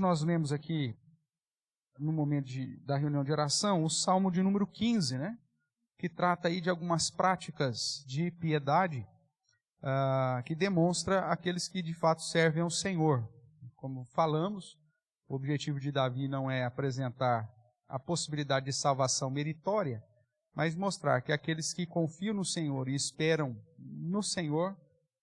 nós lemos aqui, no momento da reunião de oração, o Salmo de número 15, né? Que trata aí de algumas práticas de piedade que demonstra aqueles que de fato servem ao Senhor. Como falamos, o objetivo de Davi não é apresentar a possibilidade de salvação meritória, mas mostrar que aqueles que confiam no Senhor e esperam no Senhor,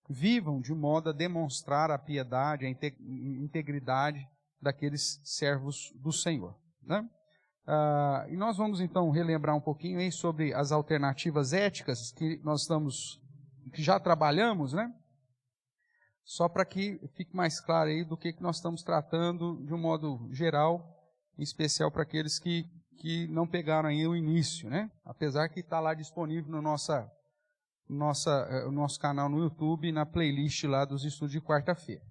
vivam de modo a demonstrar a piedade, a integridade daqueles servos do Senhor, né? E nós vamos então relembrar um pouquinho aí sobre as alternativas éticas que que já trabalhamos, né? Só para que fique mais claro aí do que nós estamos tratando de um modo geral, em especial para aqueles que não pegaram aí o início, né? Apesar que está lá disponível no nosso canal no YouTube, na playlist lá dos estudos de quarta-feira.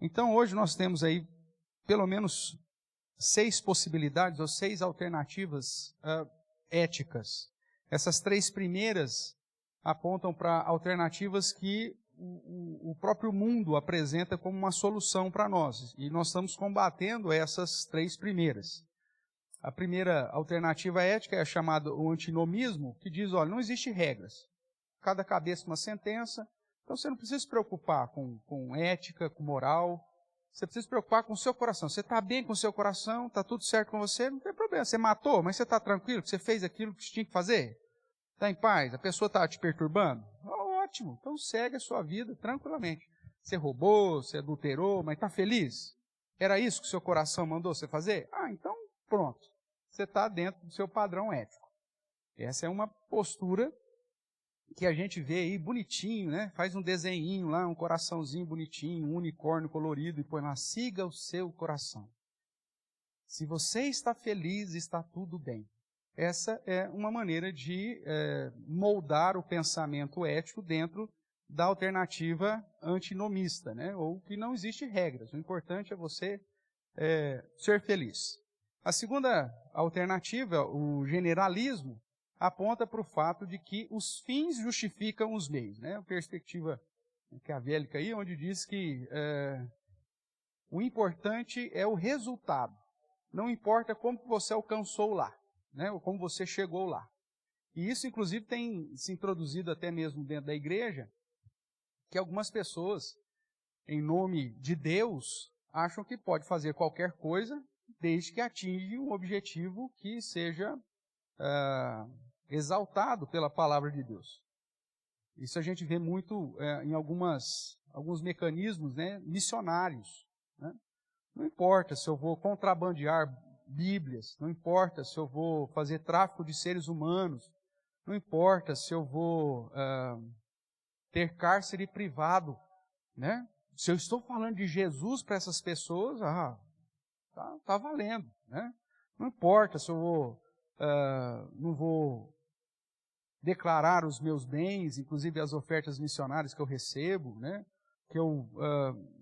Então hoje nós temos aí pelo menos 6 possibilidades ou 6 alternativas éticas. Essas 3 primeiras apontam para alternativas que o próprio mundo apresenta como uma solução para nós. E nós estamos combatendo essas 3 primeiras. A primeira alternativa ética é chamada o antinomismo, que diz, olha, não existe regras. Cada cabeça uma sentença, então você não precisa se preocupar com ética, com moral. Você precisa se preocupar com o seu coração. Você está bem com o seu coração, está tudo certo com você, não tem problema. Você matou, mas você está tranquilo, que você fez aquilo que você tinha que fazer? Está em paz? A pessoa está te perturbando? Ótimo, então segue a sua vida tranquilamente. Você roubou, você adulterou, mas está feliz? Era isso que o seu coração mandou você fazer? Então pronto. Você está dentro do seu padrão ético. Essa é uma postura que a gente vê aí bonitinho, né? Faz um desenhinho lá, um coraçãozinho bonitinho, um unicórnio colorido e põe lá, siga o seu coração. Se você está feliz, está tudo bem. Essa é uma maneira de moldar o pensamento ético dentro da alternativa antinomista, né? Ou que não existe regras. O importante é você ser feliz. A segunda alternativa, o generalismo, aponta para o fato de que os fins justificam os meios, né? A perspectiva maquiavélica aí, onde diz que o importante é o resultado. Não importa como você alcançou lá, né? Ou como você chegou lá. E isso, inclusive, tem se introduzido até mesmo dentro da igreja, que algumas pessoas, em nome de Deus, acham que pode fazer qualquer coisa, desde que atinja um objetivo que seja exaltado pela palavra de Deus. Isso a gente vê muito em alguns mecanismos, né, missionários, né? Não importa se eu vou contrabandear Bíblias, não importa se eu vou fazer tráfico de seres humanos, não importa se eu vou ter cárcere privado, né? Se eu estou falando de Jesus para essas pessoas, tá valendo, né? Não importa se eu não vou declarar os meus bens, inclusive as ofertas missionárias que eu recebo, né? Que eu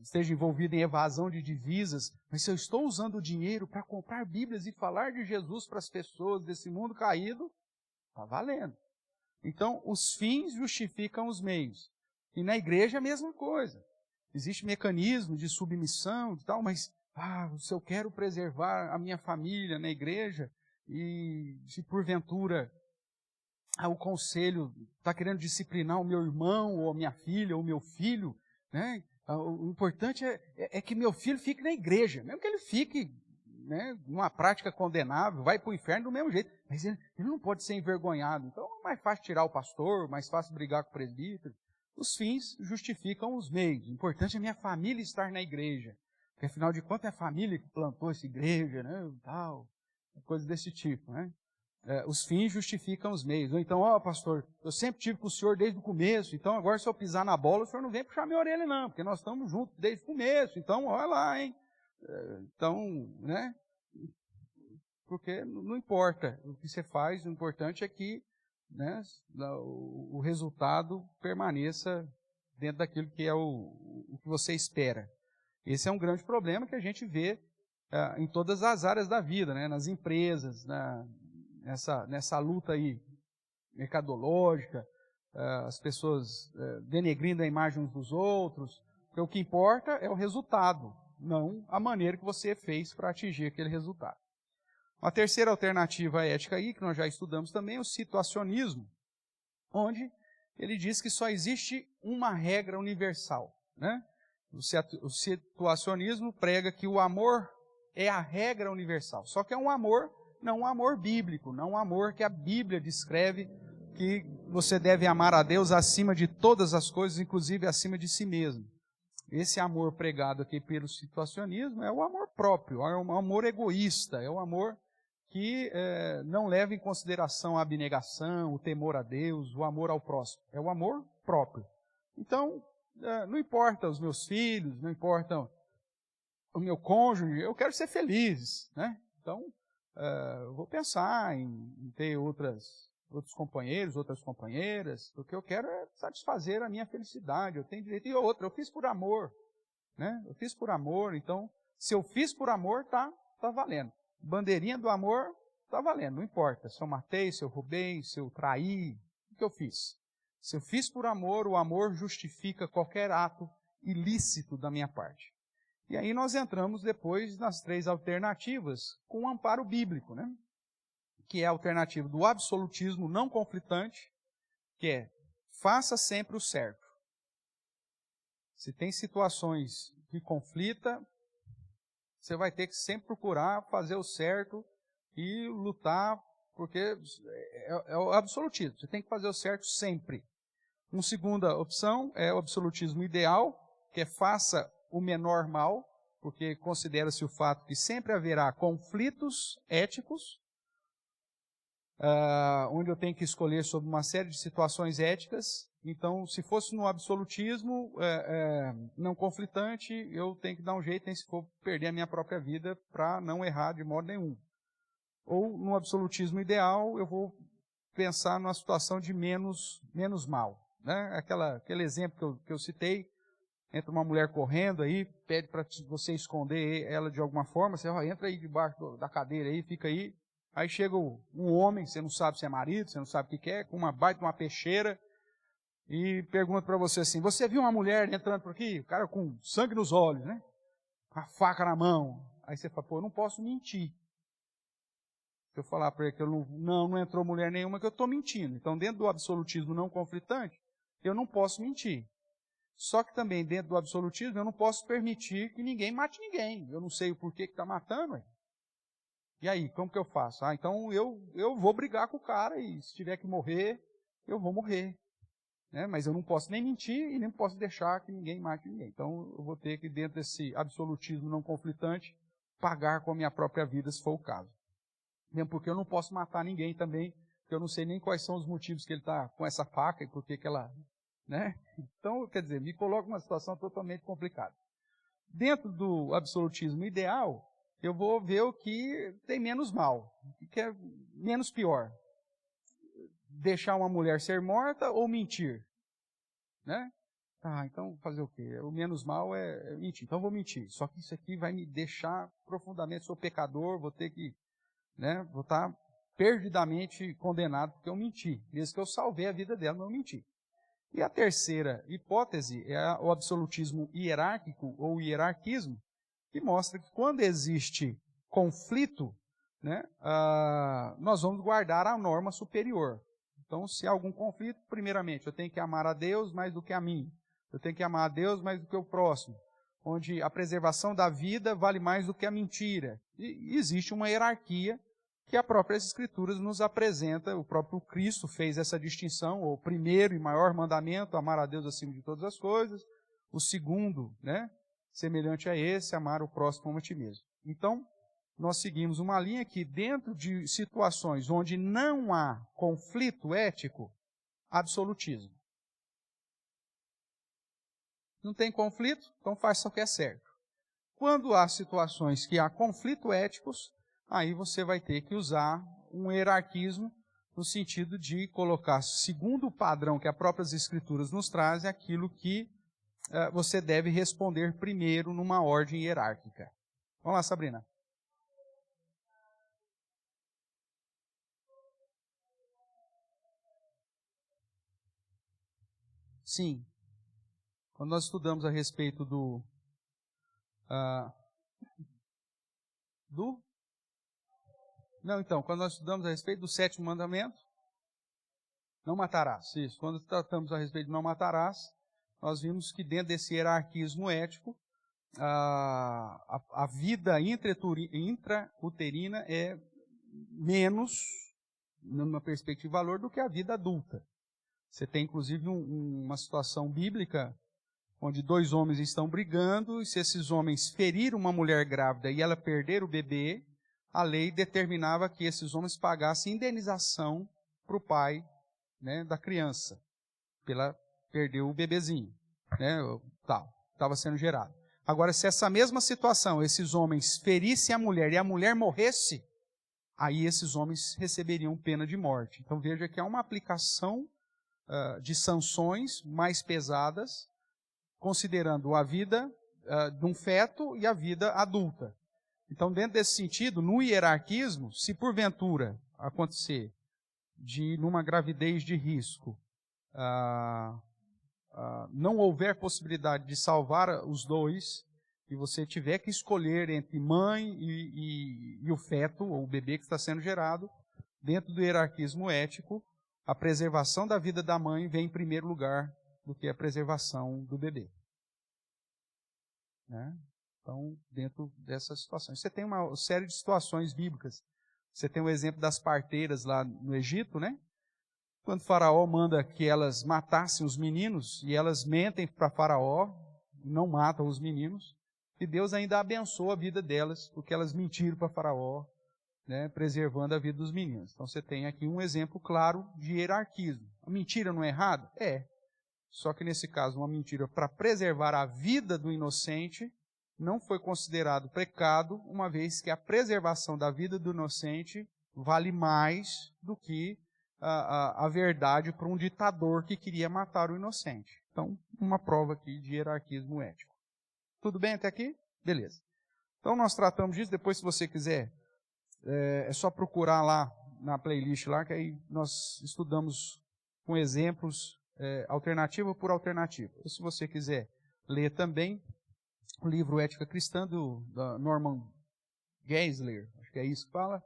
esteja envolvido em evasão de divisas, mas se eu estou usando o dinheiro para comprar Bíblias e falar de Jesus para as pessoas desse mundo caído, está valendo. Então, os fins justificam os meios. E na igreja a mesma coisa. Existe mecanismo de submissão e tal, mas se eu quero preservar a minha família na igreja, e se porventura o conselho está querendo disciplinar o meu irmão, ou a minha filha, ou o meu filho, né? O importante é que meu filho fique na igreja, mesmo que ele fique, né, numa prática condenável, vai para o inferno do mesmo jeito, mas ele não pode ser envergonhado. Então é mais fácil tirar o pastor, mais fácil brigar com o presbítero. Os fins justificam os meios. O importante é a minha família estar na igreja, porque afinal de contas é a família que plantou essa igreja, né, tal, coisa desse tipo, né? Os fins justificam os meios. Ou então, pastor, eu sempre tive com o senhor desde o começo, então agora se eu pisar na bola, o senhor não vem puxar minha orelha não, porque nós estamos juntos desde o começo, então olha lá, hein? Então, né? Porque não importa o que você faz, o importante é que, né, o resultado permaneça dentro daquilo que é o que você espera. Esse é um grande problema que a gente vê em todas as áreas da vida, né? Nas empresas, nessa luta aí mercadológica, as pessoas denegrindo a imagem uns dos outros, porque o que importa é o resultado, não a maneira que você fez para atingir aquele resultado. A terceira alternativa ética aí, que nós já estudamos também, é o situacionismo, onde ele diz que só existe uma regra universal, né? O situacionismo prega que o amor é a regra universal, só que é um amor, não um amor bíblico, não um amor que a Bíblia descreve, que você deve amar a Deus acima de todas as coisas, inclusive acima de si mesmo. Esse amor pregado aqui pelo situacionismo é o amor próprio, é um amor egoísta, é um amor que não leva em consideração a abnegação, o temor a Deus, o amor ao próximo. É o amor próprio. Então, não importa os meus filhos, não importa o meu cônjuge, eu quero ser feliz, né? Então, eu vou pensar em ter outros companheiros, outras companheiras, porque eu quero é satisfazer a minha felicidade, eu tenho direito. E outra, eu fiz por amor, né? Eu fiz por amor, então, se eu fiz por amor, tá valendo. Bandeirinha do amor, tá valendo, não importa. Se eu matei, se eu roubei, se eu traí, o que eu fiz? Se eu fiz por amor, o amor justifica qualquer ato ilícito da minha parte. E aí nós entramos depois nas três alternativas com o amparo bíblico, né? Que é a alternativa do absolutismo não conflitante, que é, faça sempre o certo. Se tem situações que conflita, você vai ter que sempre procurar fazer o certo e lutar, porque é o absolutismo. Você tem que fazer o certo sempre. Uma segunda opção é o absolutismo ideal, que é faça o menor mal, porque considera-se o fato que sempre haverá conflitos éticos, onde eu tenho que escolher sobre uma série de situações éticas. Então, se fosse no absolutismo não conflitante, eu tenho que dar um jeito, se for perder a minha própria vida, para não errar de modo nenhum. Ou no absolutismo ideal, eu vou pensar numa situação de menos mal, né? Aquele exemplo que eu citei, entra uma mulher correndo aí, pede para você esconder ela de alguma forma, você entra aí debaixo da cadeira aí, fica aí. Aí chega um homem, você não sabe se é marido, você não sabe o que é, com uma baita uma peixeira, e pergunta para você assim, você viu uma mulher entrando por aqui? O cara com sangue nos olhos, né? Com a faca na mão. Aí você fala, pô, eu não posso mentir. Se eu falar para ele que não entrou mulher nenhuma, que eu estou mentindo. Então, dentro do absolutismo não conflitante, eu não posso mentir. Só que também, dentro do absolutismo, eu não posso permitir que ninguém mate ninguém. Eu não sei o porquê que está matando. Hein? E aí, como que eu faço? Então eu vou brigar com o cara e se tiver que morrer, eu vou morrer. Né? Mas eu não posso nem mentir e nem posso deixar que ninguém mate ninguém. Então eu vou ter que, dentro desse absolutismo não conflitante, pagar com a minha própria vida, se for o caso. Mesmo porque eu não posso matar ninguém também, porque eu não sei nem quais são os motivos que ele está com essa faca e por que ela... Né? Então, quer dizer, me coloca numa situação totalmente complicada. Dentro do absolutismo ideal, eu vou ver o que tem menos mal, o que é menos pior. Deixar uma mulher ser morta ou mentir? Né? Então fazer o quê? O menos mal é mentir. Então eu vou mentir. Só que isso aqui vai me deixar profundamente, sou pecador, vou ter que, né, vou estar perdidamente condenado porque eu menti. Mesmo que eu salvei a vida dela, mas eu menti. E a terceira hipótese é o absolutismo hierárquico ou hierarquismo, que mostra que quando existe conflito, né, nós vamos guardar a norma superior. Então, se há algum conflito, primeiramente, eu tenho que amar a Deus mais do que a mim. Eu tenho que amar a Deus mais do que o próximo. Onde a preservação da vida vale mais do que a mentira. E existe uma hierarquia que a própria Escrituras nos apresenta. O próprio Cristo fez essa distinção. O primeiro e maior mandamento, amar a Deus acima de todas as coisas. O segundo, né, semelhante a esse, amar o próximo como a ti mesmo. Então, nós seguimos uma linha que, dentro de situações onde não há conflito ético, absolutismo. Não tem conflito, então faça o que é certo. Quando há situações que há conflito éticos, aí você vai ter que usar um hierarquismo no sentido de colocar, segundo o padrão que as próprias Escrituras nos trazem, aquilo que você deve responder primeiro numa ordem hierárquica. Vamos lá, Sabrina. Sim. Quando nós estudamos a respeito Não, então, quando nós estudamos a respeito do 7º mandamento, não matarás. Isso, quando tratamos a respeito de não matarás, nós vimos que dentro desse hierarquismo ético, a vida intrauterina é menos, numa perspectiva de valor, do que a vida adulta. Você tem, inclusive, uma situação bíblica onde 2 homens estão brigando, e se esses homens ferirem uma mulher grávida e ela perder o bebê, a lei determinava que esses homens pagassem indenização para o pai, né, da criança, pela perder o bebezinho, né, estava sendo gerado. Agora, se essa mesma situação, esses homens ferissem a mulher e a mulher morresse, aí esses homens receberiam pena de morte. Então veja que há uma aplicação de sanções mais pesadas, considerando a vida de um feto e a vida adulta. Então, dentro desse sentido, no hierarquismo, se porventura acontecer numa gravidez de risco, não houver possibilidade de salvar os 2, e você tiver que escolher entre mãe e o feto, ou o bebê que está sendo gerado, dentro do hierarquismo ético, a preservação da vida da mãe vem em primeiro lugar do que a preservação do bebê. Né? Então, dentro dessas situações. Você tem uma série de situações bíblicas. Você tem o exemplo das parteiras lá no Egito, né? Quando Faraó manda que elas matassem os meninos, e elas mentem para Faraó, não matam os meninos, e Deus ainda abençoa a vida delas, porque elas mentiram para Faraó, né, preservando a vida dos meninos. Então você tem aqui um exemplo claro de hierarquismo. A mentira não é errada? É. Só que nesse caso, uma mentira para preservar a vida do inocente não foi considerado pecado, uma vez que a preservação da vida do inocente vale mais do que a verdade para um ditador que queria matar o inocente. Então, uma prova aqui de hierarquismo ético. Tudo bem até aqui? Beleza. Então, nós tratamos disso. Depois, se você quiser, é só procurar lá na playlist, lá, que aí nós estudamos com exemplos, alternativa por alternativa. Ou se você quiser ler também o livro Ética Cristã, da Norman Geisler, acho que é isso que fala,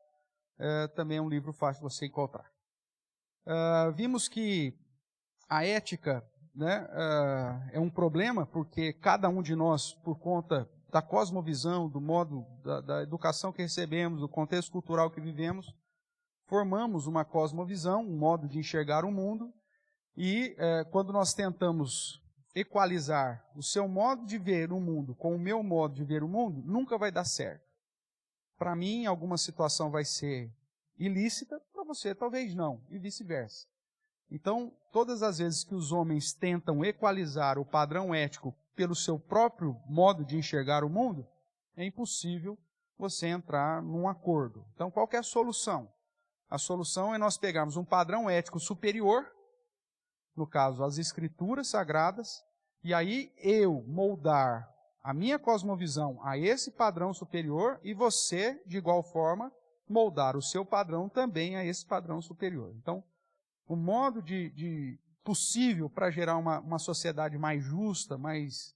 também é um livro fácil de você encontrar. Vimos que a ética, né, é um problema, porque cada um de nós, por conta da cosmovisão, do modo, da educação que recebemos, do contexto cultural que vivemos, formamos uma cosmovisão, um modo de enxergar o mundo, e quando nós tentamos equalizar o seu modo de ver o mundo com o meu modo de ver o mundo, nunca vai dar certo. Para mim, alguma situação vai ser ilícita, para você talvez não, e vice-versa. Então, todas as vezes que os homens tentam equalizar o padrão ético pelo seu próprio modo de enxergar o mundo, é impossível você entrar num acordo. Então, qual que é a solução? A solução é nós pegarmos um padrão ético superior, no caso, as escrituras sagradas, e aí eu moldar a minha cosmovisão a esse padrão superior e você, de igual forma, moldar o seu padrão também a esse padrão superior. Então, o modo possível para gerar uma sociedade mais justa, mais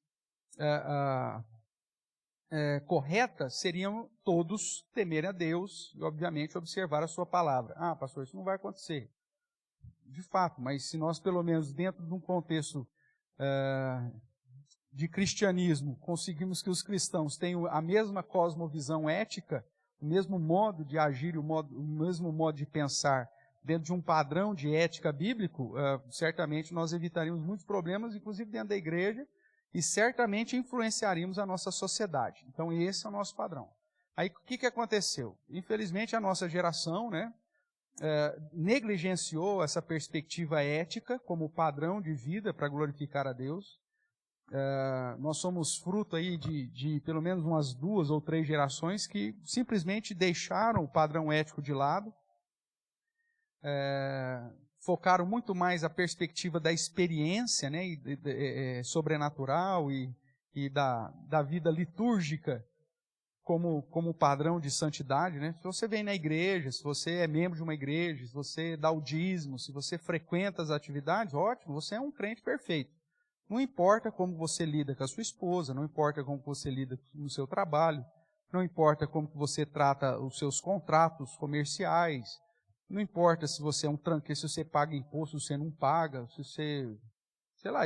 correta, seriam todos temerem a Deus e, obviamente, observar a sua palavra. Ah, pastor, isso não vai acontecer. De fato, mas se nós, pelo menos dentro de um contexto de cristianismo, conseguimos que os cristãos tenham a mesma cosmovisão ética, o mesmo modo de agir, o mesmo modo de pensar, dentro de um padrão de ética bíblico, certamente nós evitaríamos muitos problemas, inclusive dentro da igreja, e certamente influenciaríamos a nossa sociedade. Então, esse é o nosso padrão. Aí, o que aconteceu? Infelizmente, a nossa geração, né, negligenciou essa perspectiva ética como padrão de vida para glorificar a Deus. Nós somos fruto aí de pelo menos umas 2 ou 3 gerações que simplesmente deixaram o padrão ético de lado, focaram muito mais a perspectiva da experiência, né, sobrenatural e da vida litúrgica como padrão de santidade, né? Se você vem na igreja, se você é membro de uma igreja, se você dá o dízimo, se você frequenta as atividades, ótimo, você é um crente perfeito. Não importa como você lida com a sua esposa, não importa como você lida no seu trabalho, não importa como você trata os seus contratos comerciais, não importa se você é um tranqueiro, se você paga imposto, se você não paga, se você, sei lá,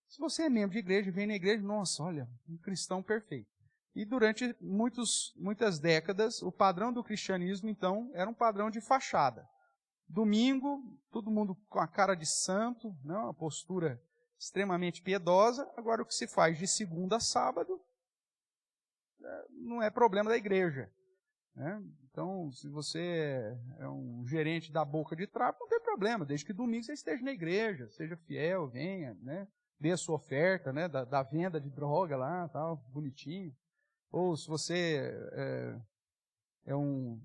se você é membro de igreja, vem na igreja, nossa, olha, um cristão perfeito. E durante muitas décadas, o padrão do cristianismo, então, era um padrão de fachada. Domingo, todo mundo com a cara de santo, né, uma postura extremamente piedosa. Agora, o que se faz de segunda a sábado não é problema da igreja. Né? Então, se você é um gerente da boca de trapo, não tem problema, desde que domingo você esteja na igreja, seja fiel, venha, né? Dê a sua oferta, né? da venda de droga lá, tal, bonitinho. Ou se você é um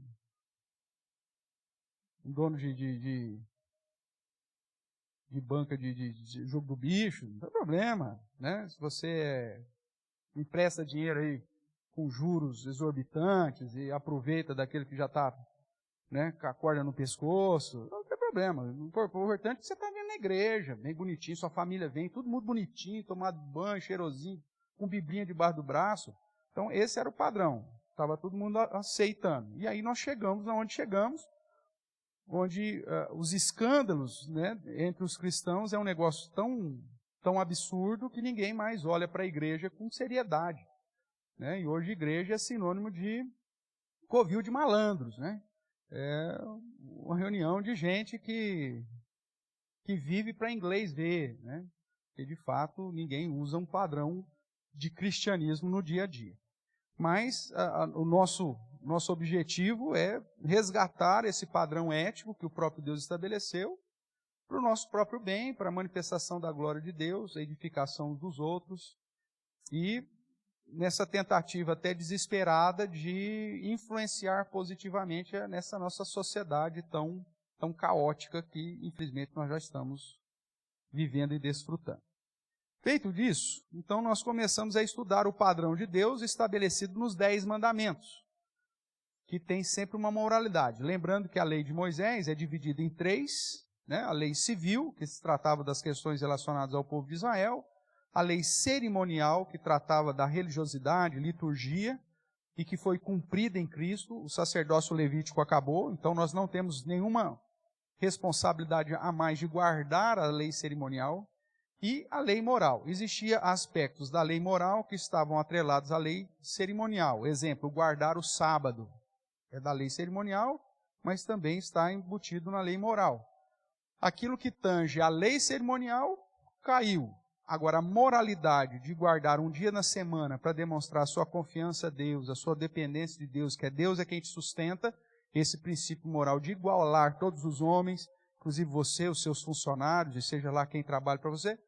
dono de banca de jogo do bicho, não tem problema. Né? Se você empresta dinheiro aí com juros exorbitantes e aproveita daquele que já está, né, com a corda no pescoço, não tem problema. O importante é que você está vindo na igreja, bem bonitinho, sua família vem, tudo muito bonitinho, tomado banho, cheirosinho, com biblinha debaixo do braço. Então, esse era o padrão. Estava todo mundo aceitando. E aí nós chegamos aonde chegamos, onde os escândalos, né, entre os cristãos é um negócio tão absurdo que ninguém mais olha para a igreja com seriedade. Né? E hoje a igreja é sinônimo de covil de malandros. Né? É uma reunião de gente que vive para inglês ver. Né? Porque, de fato, ninguém usa um padrão de cristianismo no dia a dia. Mas o nosso objetivo é resgatar esse padrão ético que o próprio Deus estabeleceu para o nosso próprio bem, para a manifestação da glória de Deus, a edificação dos outros, e nessa tentativa até desesperada de influenciar positivamente nessa nossa sociedade tão caótica que, infelizmente, nós já estamos vivendo e desfrutando. Feito disso, então nós começamos a estudar o padrão de Deus estabelecido nos 10 mandamentos, que tem sempre uma moralidade. Lembrando que a lei de Moisés é dividida em 3, né? A lei civil, que se tratava das questões relacionadas ao povo de Israel, a lei cerimonial, que tratava da religiosidade, liturgia, e que foi cumprida em Cristo. O sacerdócio levítico acabou, então nós não temos nenhuma responsabilidade a mais de guardar a lei cerimonial. E a lei moral. Existiam aspectos da lei moral que estavam atrelados à lei cerimonial. Exemplo, guardar o sábado é da lei cerimonial, mas também está embutido na lei moral. Aquilo que tange a lei cerimonial caiu. Agora, a moralidade de guardar um dia na semana para demonstrar a sua confiança a Deus, a sua dependência de Deus, que Deus é quem te sustenta, esse princípio moral de igualar todos os homens, inclusive você, os seus funcionários, e seja lá quem trabalha para você,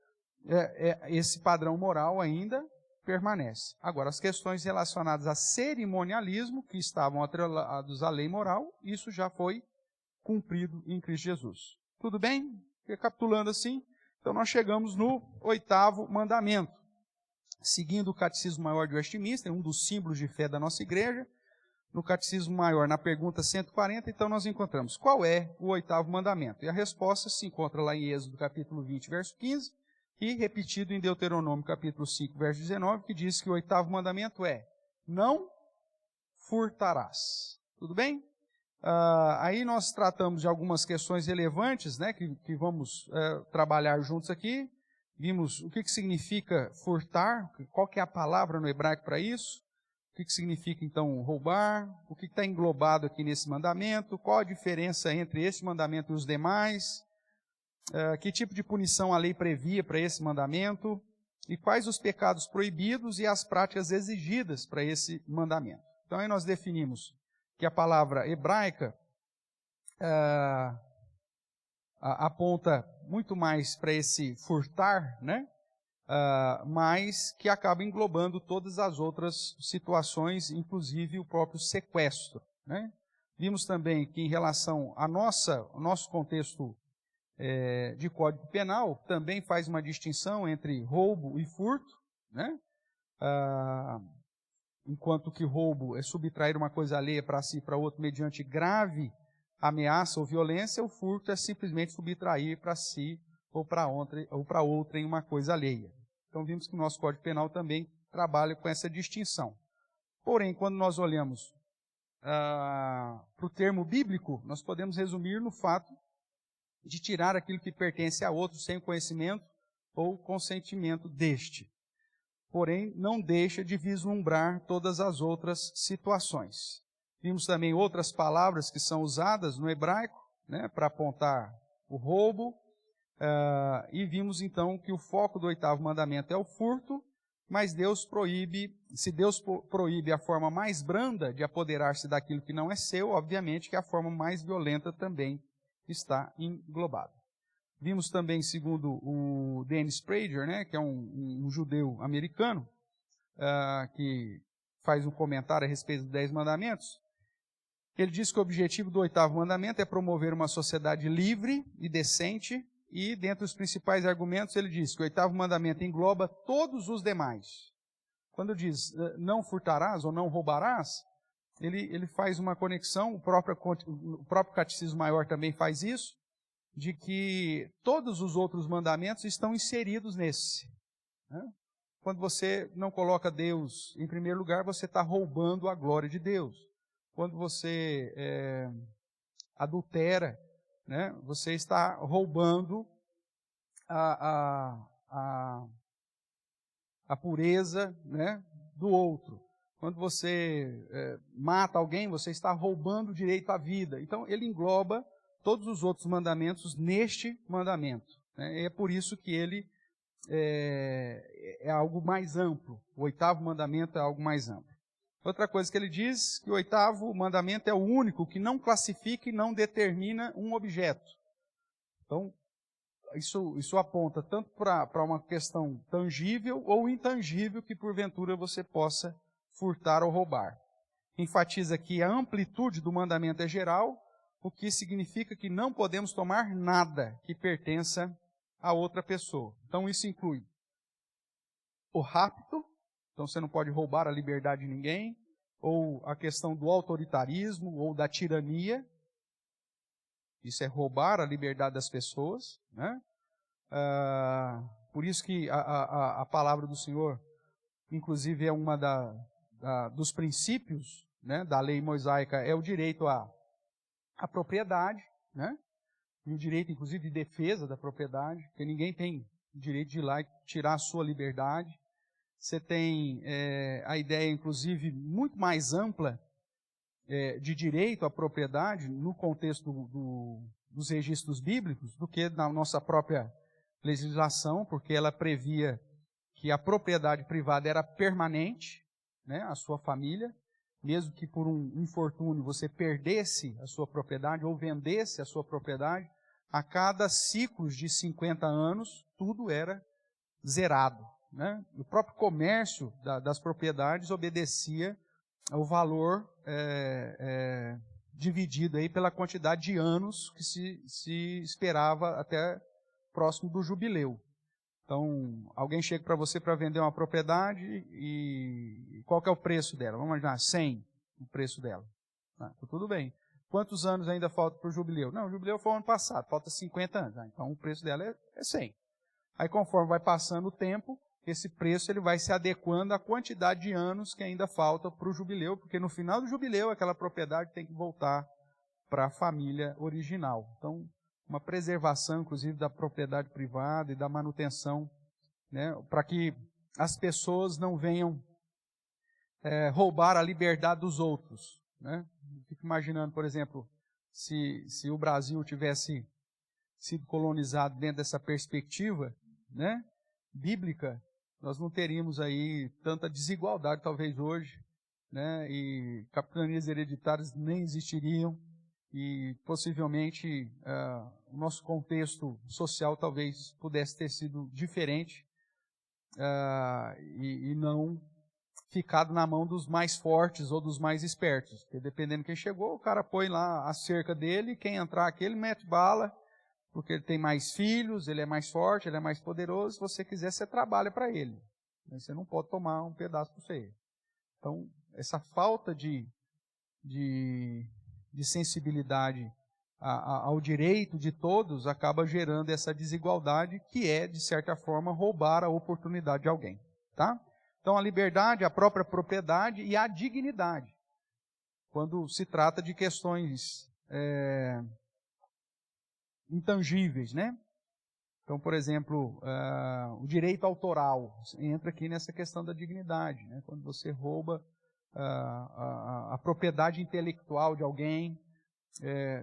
esse padrão moral ainda permanece. Agora, as questões relacionadas a cerimonialismo, que estavam atrelados à lei moral, isso já foi cumprido em Cristo Jesus. Tudo bem? Recapitulando assim, então nós chegamos no 8º mandamento. Seguindo o Catecismo Maior de Westminster, um dos símbolos de fé da nossa igreja, no Catecismo Maior, na pergunta 140, então nós encontramos qual é o 8º mandamento. E a resposta se encontra lá em Êxodo capítulo 20, verso 15, e repetido em Deuteronômio capítulo 5, verso 19, que diz que o 8º mandamento é: não furtarás. Tudo bem? Aí nós tratamos de algumas questões relevantes, né, que vamos trabalhar juntos aqui. Vimos o que significa furtar, qual que é a palavra no hebraico para isso, o que significa então roubar, o que está englobado aqui nesse mandamento, qual a diferença entre esse mandamento e os demais, que tipo de punição a lei previa para esse mandamento, e quais os pecados proibidos e as práticas exigidas para esse mandamento. Então aí nós definimos que a palavra hebraica aponta muito mais para esse furtar, né? Mas que acaba englobando todas as outras situações, inclusive o próprio sequestro. Né? Vimos também que em relação ao nosso contexto de Código Penal, também faz uma distinção entre roubo e furto, né? Enquanto que roubo é subtrair uma coisa alheia para si e para outro mediante grave ameaça ou violência, o furto é simplesmente subtrair para si ou para outra em uma coisa alheia. Então vimos que o nosso Código Penal também trabalha com essa distinção. Porém, quando nós olhamos para o termo bíblico, nós podemos resumir no fato de tirar aquilo que pertence a outro sem o conhecimento ou consentimento deste. Porém, não deixa de vislumbrar todas as outras situações. Vimos também outras palavras que são usadas no hebraico, né, para apontar o roubo, e vimos então que o foco do 8º mandamento é o furto, mas Deus proíbe, se Deus proíbe a forma mais branda de apoderar-se daquilo que não é seu, obviamente que a forma mais violenta também está englobada. Vimos também, segundo o Dennis Prager, né, que é um judeu americano, que faz um comentário a respeito dos 10 mandamentos. Ele diz que o objetivo do 8º mandamento é promover uma sociedade livre e decente, e dentre os principais argumentos ele diz que o 8º mandamento engloba todos os demais. Quando diz não furtarás ou não roubarás, ele faz uma conexão, o próprio Catecismo Maior também faz isso, de que todos os outros mandamentos estão inseridos nesse. Né? Quando você não coloca Deus em primeiro lugar, você está roubando a glória de Deus. Quando você adultera, né, você está roubando a pureza, né, do outro. Quando você mata alguém, você está roubando o direito à vida. Então, ele engloba todos os outros mandamentos neste mandamento. Né? É por isso que ele é algo mais amplo. O 8º mandamento é algo mais amplo. Outra coisa que ele diz, que o 8º mandamento é o único que não classifica e não determina um objeto. Então, isso aponta tanto para uma questão tangível ou intangível que porventura você possa furtar ou roubar. Enfatiza que a amplitude do mandamento é geral, o que significa que não podemos tomar nada que pertença a outra pessoa. Então isso inclui o rapto, então você não pode roubar a liberdade de ninguém, ou a questão do autoritarismo ou da tirania, isso é roubar a liberdade das pessoas, né? Por isso que a palavra do Senhor, inclusive é uma dos princípios, né, da lei mosaica, é o direito à propriedade, né? E o direito, inclusive, de defesa da propriedade, porque ninguém tem o direito de ir lá e tirar a sua liberdade. Você tem a ideia, inclusive, muito mais ampla de direito à propriedade no contexto dos registros bíblicos do que na nossa própria legislação, porque ela previa que a propriedade privada era permanente, né, a sua família, mesmo que por um infortúnio você perdesse a sua propriedade ou vendesse a sua propriedade, a cada ciclos de 50 anos, tudo era zerado. Né? O próprio comércio das propriedades obedecia ao valor dividido aí pela quantidade de anos que se esperava até próximo do jubileu. Então, alguém chega para você para vender uma propriedade e qual que é o preço dela? Vamos imaginar, 100 o preço dela. Então, tudo bem. Quantos anos ainda falta para o jubileu? Não, o jubileu foi o ano passado, falta 50 anos. Então, o preço dela é 100. Aí, conforme vai passando o tempo, esse preço ele vai se adequando à quantidade de anos que ainda falta para o jubileu, porque no final do jubileu, aquela propriedade tem que voltar para a família original. Então, uma preservação, inclusive, da propriedade privada e da manutenção, né, para que as pessoas não venham roubar a liberdade dos outros. Né? Fico imaginando, por exemplo, se o Brasil tivesse sido colonizado dentro dessa perspectiva, né, bíblica, nós não teríamos aí tanta desigualdade, talvez hoje, né, e capitanias hereditárias nem existiriam, e possivelmente o nosso contexto social talvez pudesse ter sido diferente e não ficado na mão dos mais fortes ou dos mais espertos. Porque dependendo de quem chegou, o cara põe lá a cerca dele, e quem entrar aqui, ele mete bala, porque ele tem mais filhos, ele é mais forte, ele é mais poderoso. Se você quiser, você trabalha para ele. Mas você não pode tomar um pedaço para você. Então, essa falta de sensibilidade ao direito de todos, acaba gerando essa desigualdade, que é, de certa forma, roubar a oportunidade de alguém. Tá? Então, a liberdade, a própria propriedade e a dignidade, quando se trata de questões intangíveis, né? Então, por exemplo, o direito autoral entra aqui nessa questão da dignidade, né? Quando você rouba a propriedade intelectual de alguém,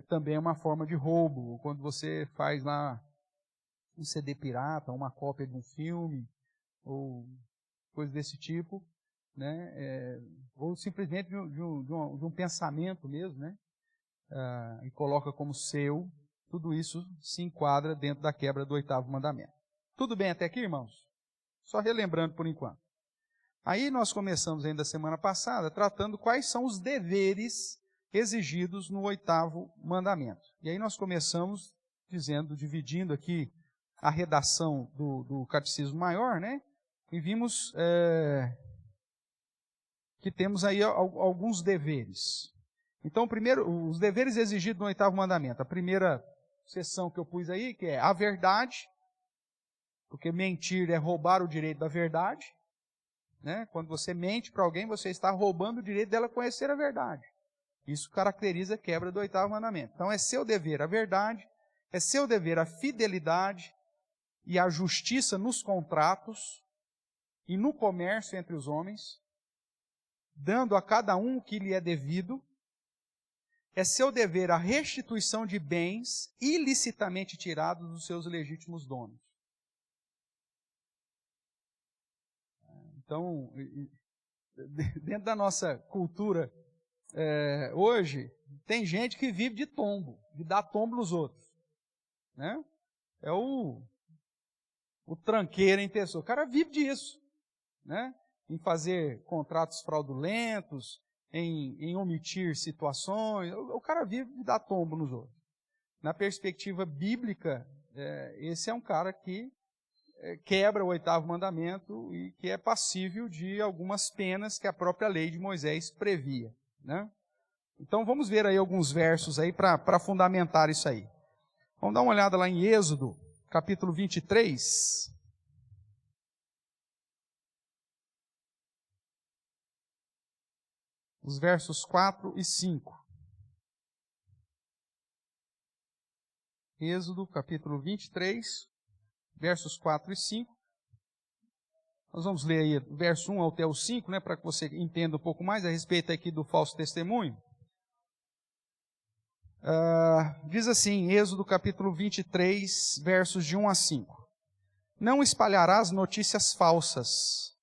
também é uma forma de roubo. Quando você faz lá um CD pirata, uma cópia de um filme, ou coisa desse tipo, né? Ou simplesmente de um pensamento mesmo, né? E coloca como seu, tudo isso se enquadra dentro da quebra do 8º mandamento. Tudo bem até aqui, irmãos? Só relembrando por enquanto. Aí nós começamos ainda semana passada tratando quais são os deveres exigidos no 8º mandamento. E aí nós começamos dividindo aqui a redação do Catecismo Maior, né? E vimos que temos aí alguns deveres. Então, primeiro, os deveres exigidos no 8º mandamento. A primeira seção que eu pus aí, que é a verdade, porque mentir é roubar o direito da verdade. Né? Quando você mente para alguém, você está roubando o direito dela conhecer a verdade. Isso caracteriza a quebra do 8º mandamento. Então, é seu dever a verdade, é seu dever a fidelidade e a justiça nos contratos e no comércio entre os homens, dando a cada um o que lhe é devido. É seu dever a restituição de bens ilicitamente tirados dos seus legítimos donos. Então, dentro da nossa cultura, hoje, tem gente que vive de tombo, de dar tombo nos outros. Né? É o tranqueiro em pessoa. O cara vive disso. Né? Em fazer contratos fraudulentos, em omitir situações. O cara vive de dar tombo nos outros. Na perspectiva bíblica, esse é um cara que quebra o 8º mandamento e que é passível de algumas penas que a própria lei de Moisés previa. Né? Então vamos ver aí alguns versos aí para fundamentar isso aí. Vamos dar uma olhada lá em Êxodo, capítulo 23. Os versos 4 e 5. Êxodo, capítulo 23, versos 4 e 5. Nós vamos ler aí o verso 1 até o 5, né, para que você entenda um pouco mais a respeito aqui do falso testemunho. Diz assim, Êxodo, capítulo 23, versos de 1 a 5. Não espalharás notícias falsas,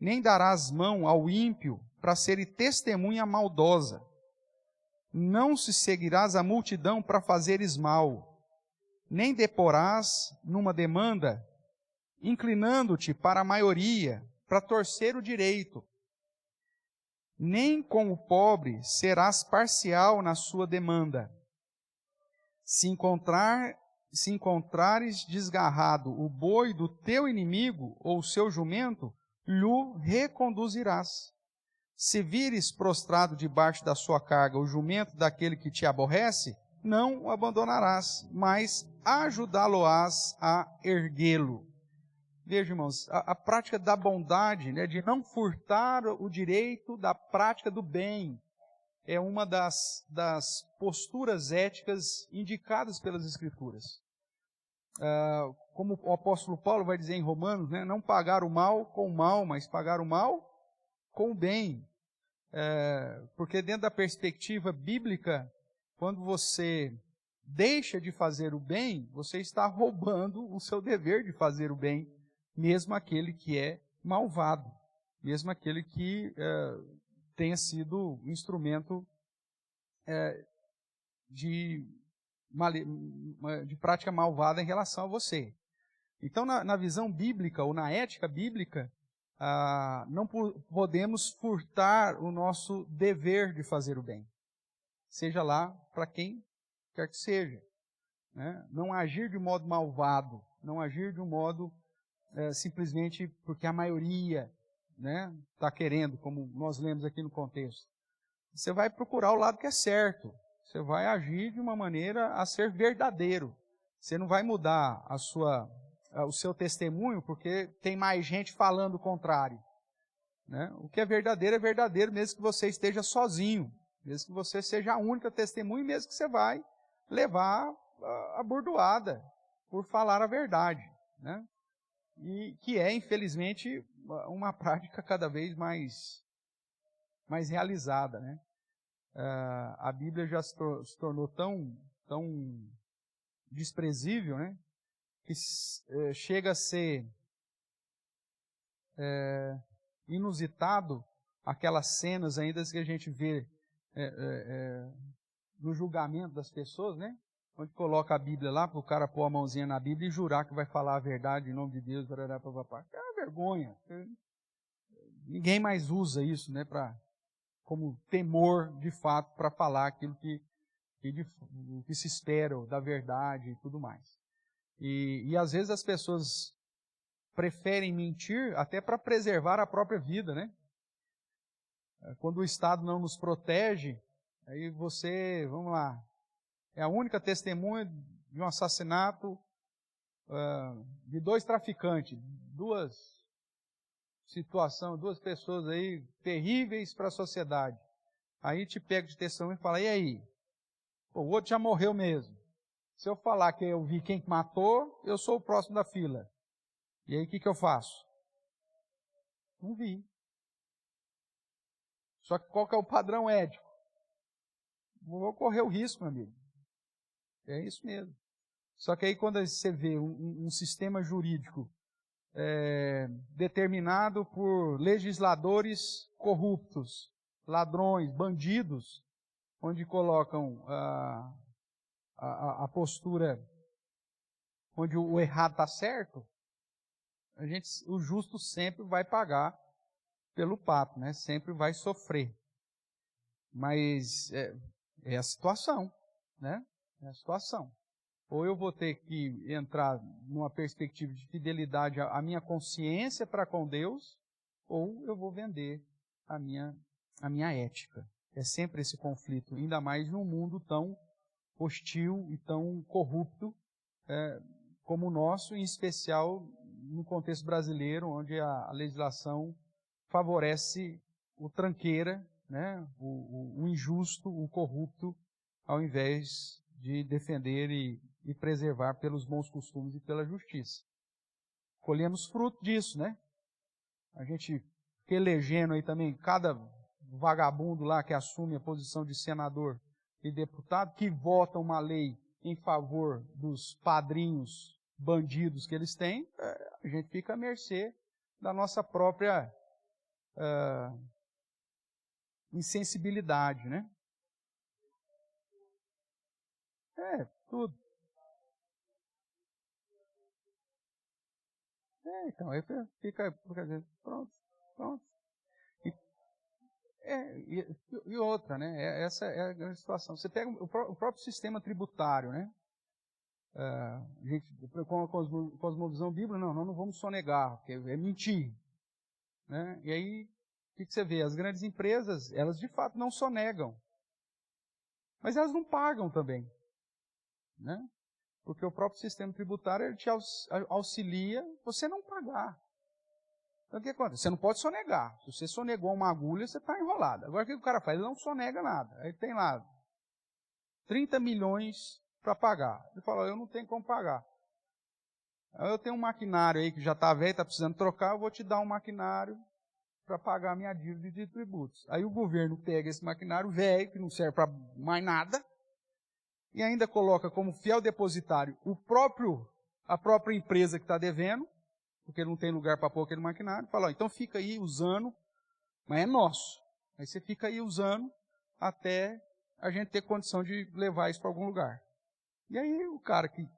nem darás mão ao ímpio para ser testemunha maldosa. Não se seguirás a multidão para fazeres mal, nem deporás numa demanda, inclinando-te para a maioria, para torcer o direito. Nem com o pobre serás parcial na sua demanda. Se encontrares desgarrado o boi do teu inimigo ou o seu jumento, lhe reconduzirás. Se vires prostrado debaixo da sua carga o jumento daquele que te aborrece, não o abandonarás, mas ajudá-lo-ás a erguê-lo. Veja, irmãos, a prática da bondade, né, de não furtar o direito da prática do bem, é uma das posturas éticas indicadas pelas Escrituras. Como o apóstolo Paulo vai dizer em Romanos, né, não pagar o mal com o mal, mas pagar o mal com o bem. Porque dentro da perspectiva bíblica, quando você deixa de fazer o bem, você está roubando o seu dever de fazer o bem, mesmo aquele que é malvado, mesmo aquele que tenha sido instrumento de prática malvada em relação a você. Então, na visão bíblica, ou na ética bíblica, não podemos furtar o nosso dever de fazer o bem. Seja lá para quem quer que seja. Né? Não agir de modo malvado, não agir de um modo simplesmente porque a maioria está querendo, como nós lemos aqui no contexto. Você vai procurar o lado que é certo. Você vai agir de uma maneira a ser verdadeiro. Você não vai mudar o seu testemunho porque tem mais gente falando o contrário. Né? O que é verdadeiro mesmo que você esteja sozinho. Mesmo que você seja a única testemunha, mesmo que você vai levar a bordoada por falar a verdade. Né? E que é, infelizmente, uma prática cada vez mais realizada. Né? A Bíblia já se tornou tão desprezível, né? Que chega a ser inusitado aquelas cenas ainda que a gente vê no julgamento das pessoas, né? Onde coloca a Bíblia lá, para o cara pôr a mãozinha na Bíblia e jurar que vai falar a verdade em nome de Deus. É uma vergonha. Ninguém mais usa isso, né? Como temor, de fato, para falar aquilo que se espera da verdade e tudo mais. E às vezes as pessoas preferem mentir até para preservar a própria vida, né? Quando o Estado não nos protege, aí você, vamos lá, é a única testemunha de um assassinato de 2 traficantes, duas pessoas aí terríveis para a sociedade. Aí te pega de testemunho e fala, e aí? Pô, o outro já morreu mesmo. Se eu falar que eu vi quem matou, eu sou o próximo da fila. E aí o que eu faço? Não vi. Só que qual que é o padrão ético? Vou correr o risco, meu amigo. É isso mesmo. Só que aí quando você vê um sistema jurídico determinado por legisladores corruptos, ladrões, bandidos, onde colocam a postura onde o errado está certo, o justo sempre vai pagar pelo pato, né? Sempre vai sofrer. Mas é a situação, né? É a situação. Ou eu vou ter que entrar numa perspectiva de fidelidade à minha consciência para com Deus, ou eu vou vender a minha ética. É sempre esse conflito, ainda mais num mundo tão hostil e tão corrupto como o nosso, em especial no contexto brasileiro, onde a legislação favorece o tranqueira, né, o injusto, o corrupto, ao invés de defender e preservar pelos bons costumes e pela justiça. Colhemos fruto disso, né? A gente fica elegendo aí também cada vagabundo lá que assume a posição de senador e deputado, que vota uma lei em favor dos padrinhos bandidos que eles têm, a gente fica à mercê da nossa própria insensibilidade, né? Tudo. Então, aí fica pronto. E outra, né? Essa é a grande situação. Você pega o próprio sistema tributário, né? A gente, com a cosmovisão bíblica, nós não vamos sonegar, porque é mentir. Né? E aí, o que você vê? As grandes empresas, elas de fato não sonegam. Mas elas não pagam também. Né? Porque o próprio sistema tributário ele te auxilia você não pagar. Então o que acontece? Você não pode sonegar. Se você sonegou uma agulha, você está enrolado. Agora o que o cara faz? Ele não sonega nada. Aí tem lá 30 milhões para pagar. Ele fala, eu não tenho como pagar. Aí eu tenho um maquinário aí que já está velho, está precisando trocar, eu vou te dar um maquinário para pagar a minha dívida de tributos. Aí o governo pega esse maquinário velho, que não serve para mais nada, e ainda coloca como fiel depositário a própria empresa que está devendo, porque não tem lugar para pôr aquele maquinário, fala, então fica aí usando, mas é nosso. Aí você fica aí usando até a gente ter condição de levar isso para algum lugar. E aí o cara que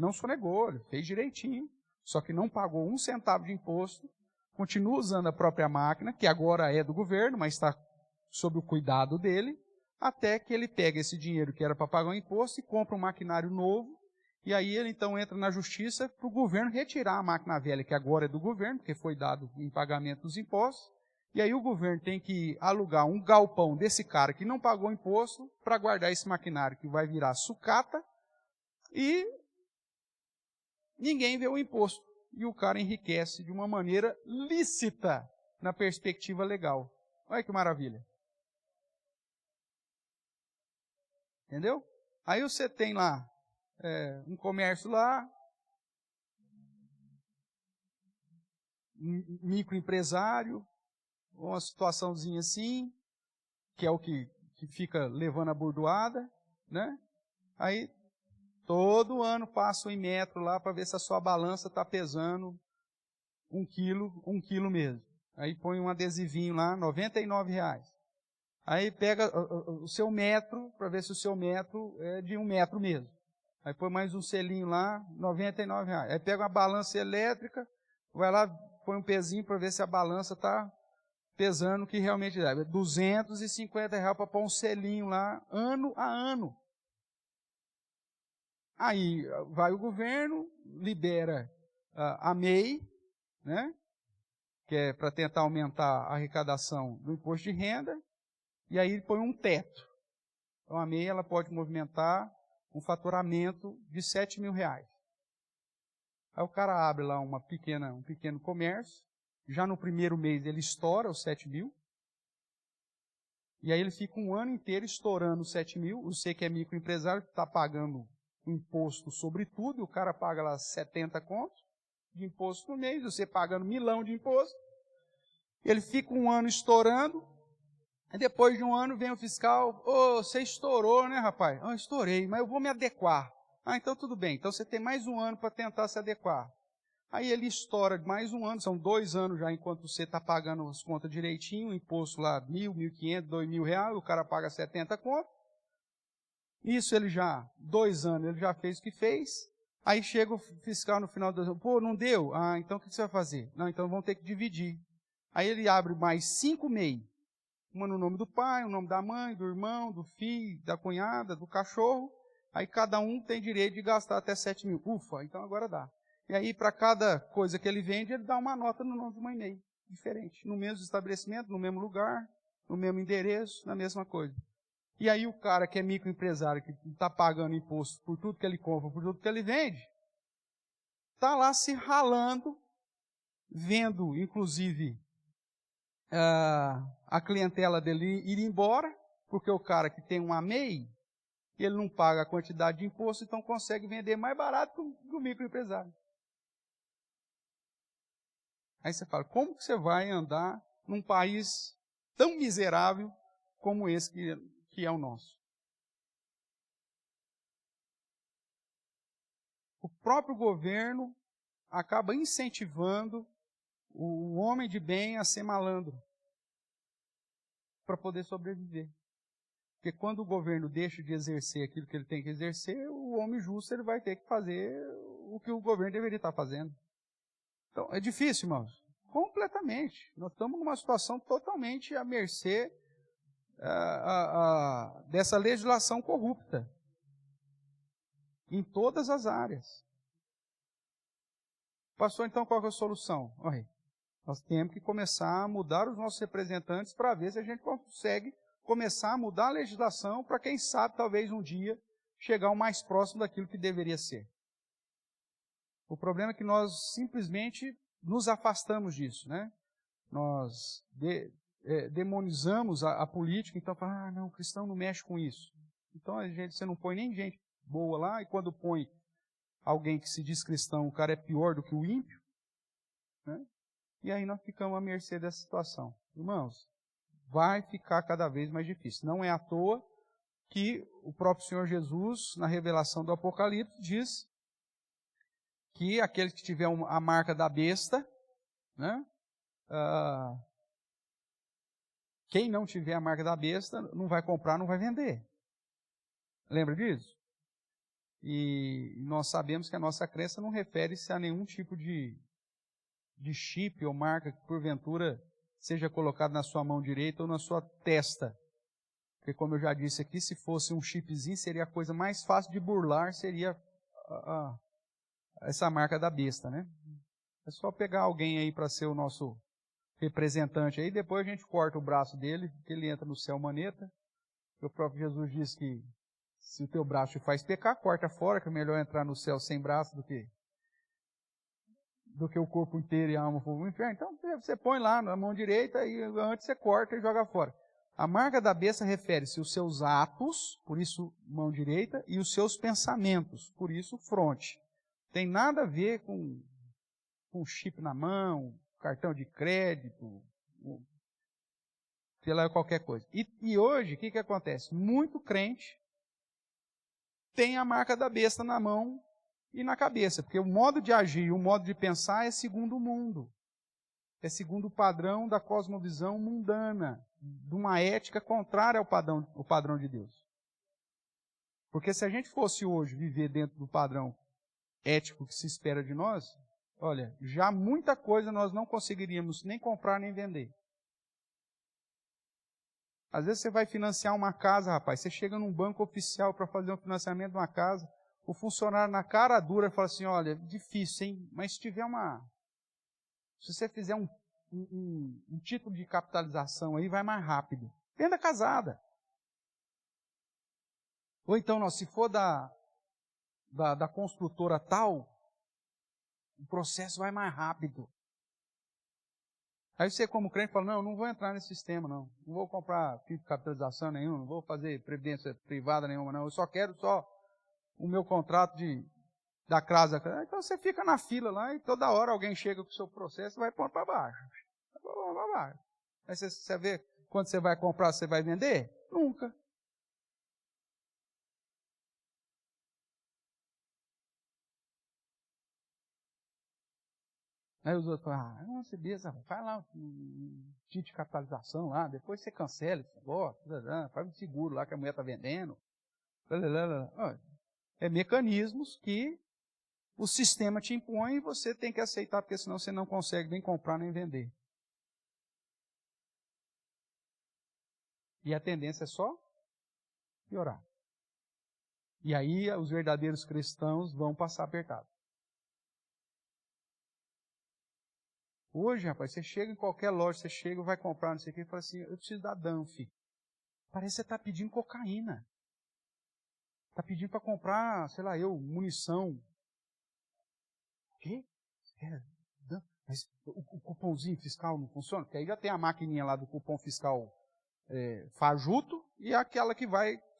não sonegou, ele fez direitinho, só que não pagou 1 centavo de imposto, continua usando a própria máquina, que agora é do governo, mas está sob o cuidado dele, até que ele pega esse dinheiro que era para pagar o imposto e compra um maquinário novo, e aí ele então entra na justiça para o governo retirar a máquina velha, que agora é do governo, porque foi dado em pagamento dos impostos, E aí o governo tem que alugar um galpão desse cara que não pagou imposto para guardar esse maquinário que vai virar sucata e ninguém vê o imposto. E o cara enriquece de uma maneira lícita na perspectiva legal. Olha que maravilha. Entendeu? Aí você tem lá um comércio lá, um microempresário, uma situaçãozinha assim, que é o que fica levando a bordoada, né? Aí todo ano passa um metro lá para ver se a sua balança está pesando 1 quilo mesmo. Aí põe um adesivinho lá, R$ 99. Aí pega o seu metro, para ver se o seu metro é de 1 metro mesmo. Aí põe mais um selinho lá, R$ 99. Aí pega uma balança elétrica, vai lá, põe um pezinho para ver se a balança está pesando o que realmente dá. R$ 250 para pôr um selinho lá, ano a ano. Aí vai o governo, libera a MEI, né, que é para tentar aumentar a arrecadação do imposto de renda, e aí põe um teto. Então a MEI ela pode movimentar um faturamento de R$ 7.000. Aí o cara abre lá um pequeno comércio, já no primeiro mês ele estoura os 7.000, e aí ele fica um ano inteiro estourando os 7.000, você que é microempresário, que está pagando imposto sobre tudo, e o cara paga lá 70 contos de imposto no mês, você pagando 1.000 de imposto, ele fica um ano estourando, e depois de um ano vem o fiscal, você estourou, né, rapaz? Estourei, mas eu vou me adequar. Então tudo bem, então você tem mais um ano para tentar se adequar. Aí ele estoura mais um ano, são 2 anos já, enquanto você está pagando as contas direitinho, o imposto lá, 1.000, 1.500, 2.000 reais, o cara paga 70 contos. Isso ele já, 2 anos, ele já fez o que fez. Aí chega o fiscal no final do ano, não deu? Então o que você vai fazer? Não, então vamos ter que dividir. Aí ele abre mais 5 MEI. Uma no nome do pai, o nome da mãe, do irmão, do filho, da cunhada, do cachorro. Aí cada um tem direito de gastar até 7.000. Ufa, então agora dá. E aí para cada coisa que ele vende, ele dá uma nota no nome de uma MEI. Diferente. No mesmo estabelecimento, no mesmo lugar, no mesmo endereço, na mesma coisa. E aí o cara que é microempresário, que está pagando imposto por tudo que ele compra, por tudo que ele vende, está lá se ralando, vendo, inclusive, a clientela dele ir embora, porque o cara que tem uma MEI, ele não paga a quantidade de imposto, então consegue vender mais barato que o microempresário. Aí você fala, como que você vai andar num país tão miserável como esse que é o nosso? O próprio governo acaba incentivando o homem de bem a ser malandro para poder sobreviver. Porque quando o governo deixa de exercer aquilo que ele tem que exercer, o homem justo ele vai ter que fazer o que o governo deveria estar fazendo. Então, é difícil, irmãos. Completamente. Nós estamos numa situação totalmente à mercê dessa legislação corrupta. Em todas as áreas. Pastor, então qual que é a solução? Nós temos que começar a mudar os nossos representantes para ver se a gente consegue começar a mudar a legislação para, quem sabe, talvez um dia, chegar o mais próximo daquilo que deveria ser. O problema é que nós simplesmente nos afastamos disso, né? Nós demonizamos a política, então fala, não, o cristão não mexe com isso. Então você não põe nem gente boa lá, e quando põe alguém que se diz cristão, o cara é pior do que o ímpio, né? E aí nós ficamos à mercê dessa situação. Irmãos, vai ficar cada vez mais difícil. Não é à toa que o próprio Senhor Jesus, na revelação do Apocalipse, diz que aquele que tiver a marca da besta, né, quem não tiver a marca da besta, não vai comprar, não vai vender. Lembra disso? E nós sabemos que a nossa crença não refere-se a nenhum tipo de chip ou marca que porventura seja colocado na sua mão direita ou na sua testa. Porque como eu já disse aqui, se fosse um chipzinho, seria a coisa mais fácil de burlar, seria essa marca da besta, né? É só pegar alguém aí para ser o nosso representante aí, depois a gente corta o braço dele, que ele entra no céu maneta. O próprio Jesus diz que se o teu braço te faz pecar, corta fora, que é melhor entrar no céu sem braço do que o corpo inteiro e a alma for no inferno. Então você põe lá na mão direita e antes você corta e joga fora. A marca da besta refere-se aos seus atos, por isso mão direita, e os seus pensamentos, por isso fronte. Tem nada a ver com chip na mão, cartão de crédito, sei lá, qualquer coisa. E hoje, o que acontece? Muito crente tem a marca da besta na mão e na cabeça, porque o modo de agir, o modo de pensar é segundo o mundo. É segundo o padrão da cosmovisão mundana, de uma ética contrária ao padrão de Deus. Porque se a gente fosse hoje viver dentro do padrão ético que se espera de nós, olha, já muita coisa nós não conseguiríamos nem comprar nem vender. Às vezes você vai financiar uma casa, rapaz, você chega num banco oficial para fazer um financiamento de uma casa, o funcionário na cara dura fala assim, olha, difícil, hein? Mas se você fizer um título de capitalização aí, vai mais rápido. Venda casada. Ou então, se for da construtora tal, o processo vai mais rápido. Aí você, como crente, fala, não, não vou entrar nesse sistema, não. Não vou comprar título de capitalização nenhum, não vou fazer previdência privada nenhuma, não. Eu só quero o meu contrato da casa. Então você fica na fila lá e toda hora alguém chega com o seu processo e vai pôr para baixo. Aí você vê, quando você vai comprar, você vai vender? Nunca. Aí os outros falam, nossa, beleza, faz lá um título de capitalização lá, depois você cancela esse negócio, faz um seguro lá que a mulher está vendendo. É mecanismos que o sistema te impõe e você tem que aceitar, porque senão você não consegue nem comprar nem vender. E a tendência é só piorar. E aí os verdadeiros cristãos vão passar apertado. Hoje, rapaz, você chega em qualquer loja, você chega, vai comprar, não sei o que, e fala assim, eu preciso da Danf. Parece que você está pedindo cocaína. Está pedindo para comprar, sei lá, munição. O quê? Mas o cupomzinho fiscal não funciona? Porque aí já tem a maquininha lá do cupom fiscal fajuto e aquela que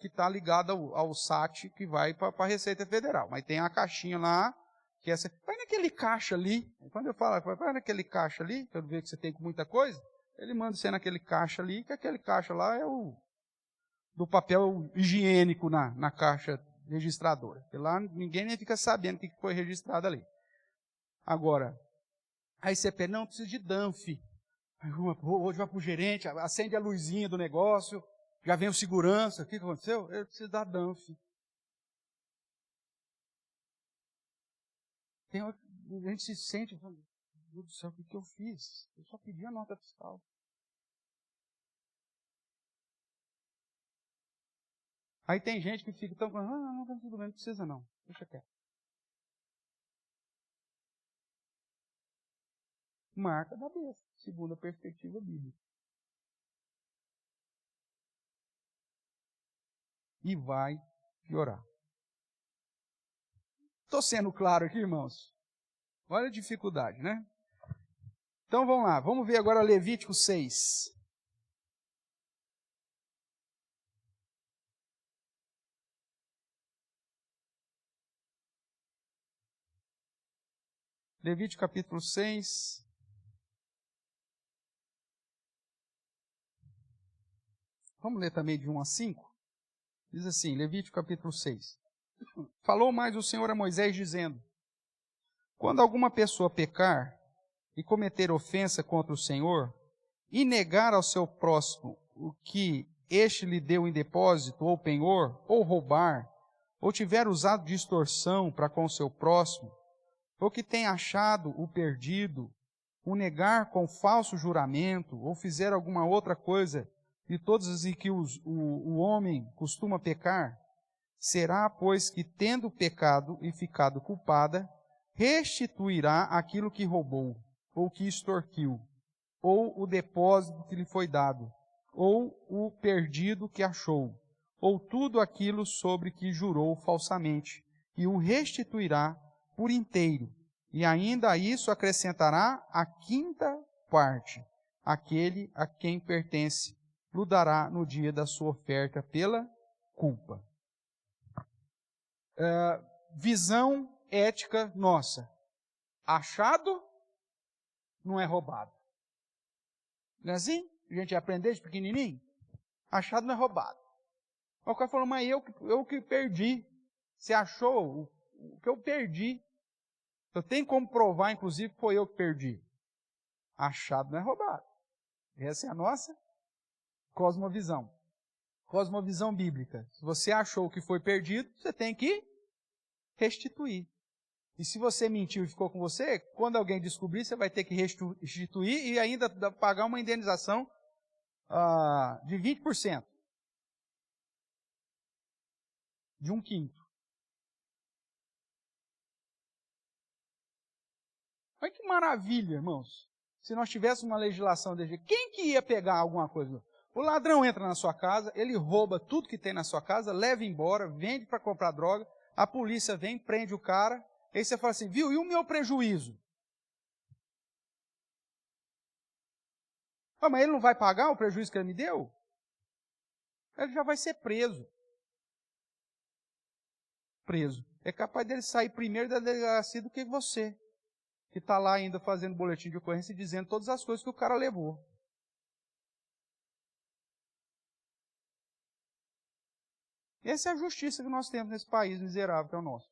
está ligada ao SAT, que vai para a Receita Federal. Mas tem a caixinha lá, que essa, vai naquele caixa ali. Quando eu falo, vai naquele caixa ali, que eu vejo que você tem com muita coisa, ele manda você naquele caixa ali, que aquele caixa lá é do papel higiênico na caixa registradora. Porque lá ninguém nem fica sabendo o que foi registrado ali. Agora, aí você pede, não, precisa de Danf. Hoje vai para o gerente, acende a luzinha do negócio, já vem o segurança, o que aconteceu? Eu preciso da Danf. A gente se sente, meu Deus do céu, o que eu fiz? Eu só pedi a nota fiscal. Aí tem gente que fica tão falando, não, tudo bem, não precisa não, deixa quieto. Marca da besta, segundo a perspectiva bíblica. E vai piorar. Estou sendo claro aqui, irmãos? Olha a dificuldade, né? Então vamos lá, vamos ver agora Levítico 6. Levítico capítulo 6. Vamos ler também de 1 a 5? Diz assim, Levítico capítulo 6. Falou mais o Senhor a Moisés dizendo, quando alguma pessoa pecar e cometer ofensa contra o Senhor, e negar ao seu próximo o que este lhe deu em depósito ou penhor, ou roubar, ou tiver usado de extorsão para com o seu próximo, ou que tenha achado o perdido, o negar com falso juramento, ou fizer alguma outra coisa de todas as em que o homem costuma pecar, será, pois, que tendo pecado e ficado culpada, restituirá aquilo que roubou, ou que extorquiu. ou o depósito que lhe foi dado, ou o perdido que achou, ou tudo aquilo sobre que jurou falsamente, e o restituirá por inteiro, e ainda a isso acrescentará a quinta parte, aquele a quem pertence, lhe dará no dia da sua oferta pela culpa. Visão ética nossa. Achado não é roubado. Não é assim? A gente aprende desde pequenininho? Achado não é roubado. O cara falou, mas eu que perdi. Você achou o que eu perdi. Eu tenho como provar, inclusive, que foi eu que perdi. Achado não é roubado. Essa é a nossa cosmovisão. Cosmovisão bíblica. Se você achou que foi perdido, você tem que restituir. E se você mentiu e ficou com você, quando alguém descobrir, você vai ter que restituir e ainda pagar uma indenização de 20%. De 1/5. Olha que maravilha, irmãos. Se nós tivéssemos uma legislação desse jeito, quem que ia pegar alguma coisa? O ladrão entra na sua casa, ele rouba tudo que tem na sua casa, leva embora, vende para comprar droga, a polícia vem, prende o cara, aí você fala assim, viu, e o meu prejuízo? Mas ele não vai pagar o prejuízo que ele me deu? Ele já vai ser preso. É capaz dele sair primeiro da delegacia do que você, que está lá ainda fazendo boletim de ocorrência e dizendo todas as coisas que o cara levou. Essa é a justiça que nós temos nesse país miserável que é o nosso.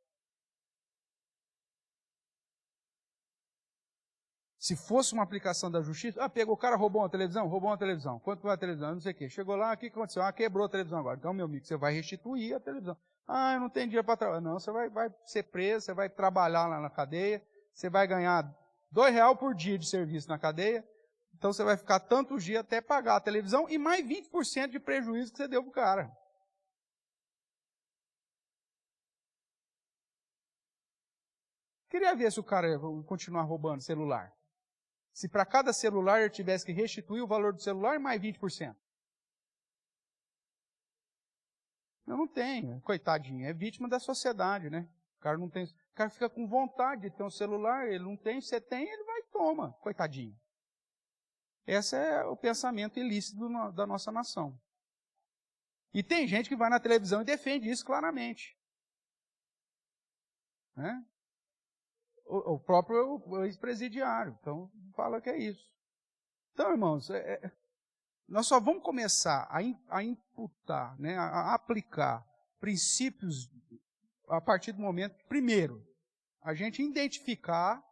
Se fosse uma aplicação da justiça, pegou o cara, roubou uma televisão. Quanto foi a televisão? Não sei o quê. Chegou lá, o que aconteceu? Quebrou a televisão agora. Então, meu amigo, você vai restituir a televisão. Eu não tenho dinheiro para trabalhar. Não, você vai ser preso, você vai trabalhar lá na cadeia, você vai ganhar R$2 por dia de serviço na cadeia, então você vai ficar tantos dias até pagar a televisão e mais 20% de prejuízo que você deu pro cara. Queria ver se o cara ia continuar roubando celular. Se para cada celular ele tivesse que restituir o valor do celular, mais 20%. Eu não tenho, coitadinho, é vítima da sociedade, né? O cara não tem, o cara fica com vontade de ter um celular, ele não tem, você tem, ele vai e toma, coitadinho. Esse é o pensamento ilícito da nossa nação. E tem gente que vai na televisão e defende isso claramente. Né? O próprio ex-presidiário, então fala que é isso. Então, irmãos, nós só vamos começar a imputar, né, a aplicar princípios a partir do momento, primeiro, a gente identificar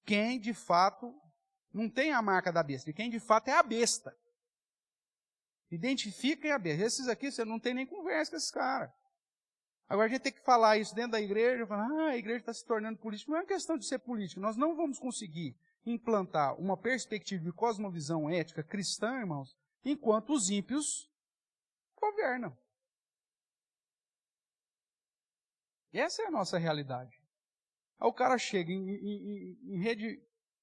quem de fato não tem a marca da besta, e quem de fato é a besta. Identifiquem a besta. Esses aqui, você não tem nem conversa com esses caras. Agora a gente tem que falar isso dentro da igreja, falar, a igreja está se tornando política. Não é uma questão de ser política. Nós não vamos conseguir implantar uma perspectiva de cosmovisão ética cristã, irmãos, enquanto os ímpios governam. E essa é a nossa realidade. Aí o cara chega em rede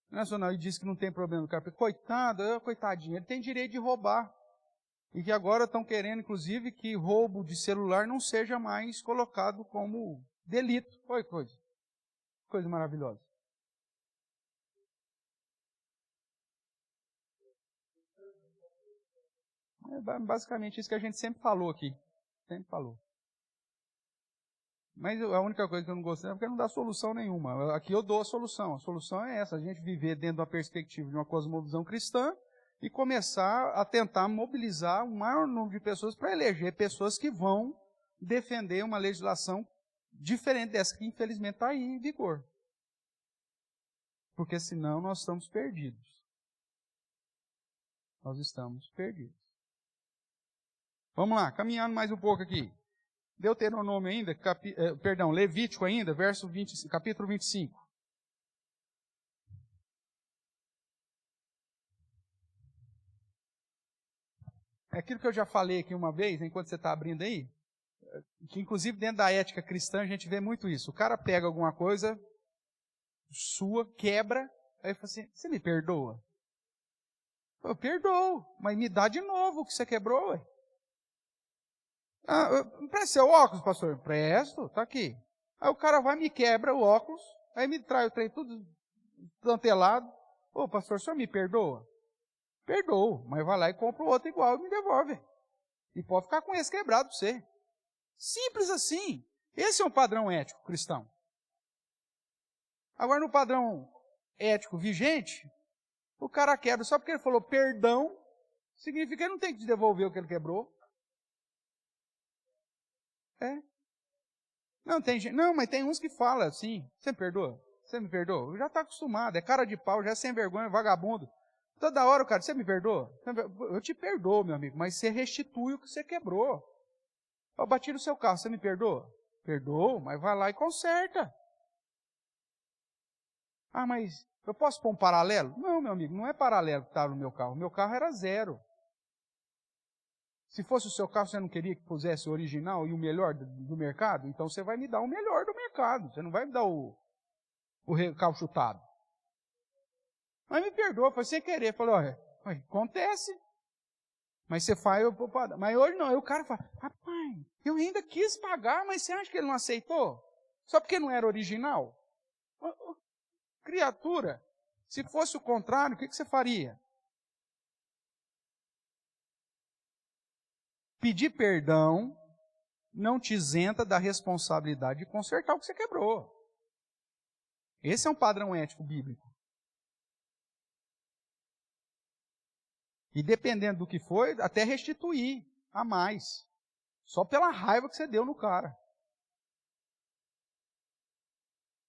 nacional e diz que não tem problema do cara. Coitado, coitadinho, ele tem direito de roubar. E que agora estão querendo, inclusive, que roubo de celular não seja mais colocado como delito. Olha que coisa maravilhosa. É basicamente isso que a gente sempre falou aqui. Sempre falou. Mas a única coisa que eu não gostei é porque não dá solução nenhuma. Aqui eu dou a solução. A solução é essa, a gente viver dentro da perspectiva de uma cosmovisão cristã e começar a tentar mobilizar o maior número de pessoas para eleger pessoas que vão defender uma legislação diferente dessa que infelizmente está aí em vigor. Porque senão nós estamos perdidos. Nós estamos perdidos. Vamos lá, caminhando mais um pouco aqui. Deuteronômio ainda, Levítico ainda, capítulo 25. É aquilo que eu já falei aqui uma vez, enquanto você está abrindo aí, que inclusive dentro da ética cristã a gente vê muito isso. O cara pega alguma coisa sua, quebra, aí fala assim, você me perdoa? Eu perdoo, mas me dá de novo o que você quebrou, ué. Presta seu óculos, pastor? Presto, tá aqui. Aí o cara vai, me quebra o óculos, aí me traz o trem tudo tantelado. Ô, pastor, o senhor me perdoa? Perdoo, mas vai lá e compra o outro igual e me devolve. E pode ficar com esse quebrado pra você. Simples assim. Esse é um padrão ético cristão. Agora, no padrão ético vigente, o cara quebra só porque ele falou perdão, significa que ele não tem que te devolver o que ele quebrou. É. Não, não, mas tem uns que falam assim, você me perdoa? Você me perdoa? Já está acostumado, é cara de pau, já é sem vergonha, vagabundo. Toda hora o cara, você me perdoa? Eu te perdoo, meu amigo, mas você restitui o que você quebrou. Eu bati no seu carro, você me perdoa? Perdoa, mas vai lá e conserta. Ah, mas eu posso pôr um paralelo? Não, meu amigo, não é paralelo que estava no meu carro. O meu carro era 0. Se fosse o seu carro, você não queria que pusesse o original e o melhor do mercado? Então você vai me dar o melhor do mercado. Você não vai me dar o recalchutado. Mas me perdoa, foi sem querer. Falei, olha, acontece. Mas você faz, mas hoje não. Aí o cara fala, rapaz, eu ainda quis pagar, mas você acha que ele não aceitou? Só porque não era original? Criatura, se fosse o contrário, o que você faria? Pedir perdão não te isenta da responsabilidade de consertar o que você quebrou. Esse é um padrão ético bíblico. E dependendo do que foi, até restituir a mais. Só pela raiva que você deu no cara.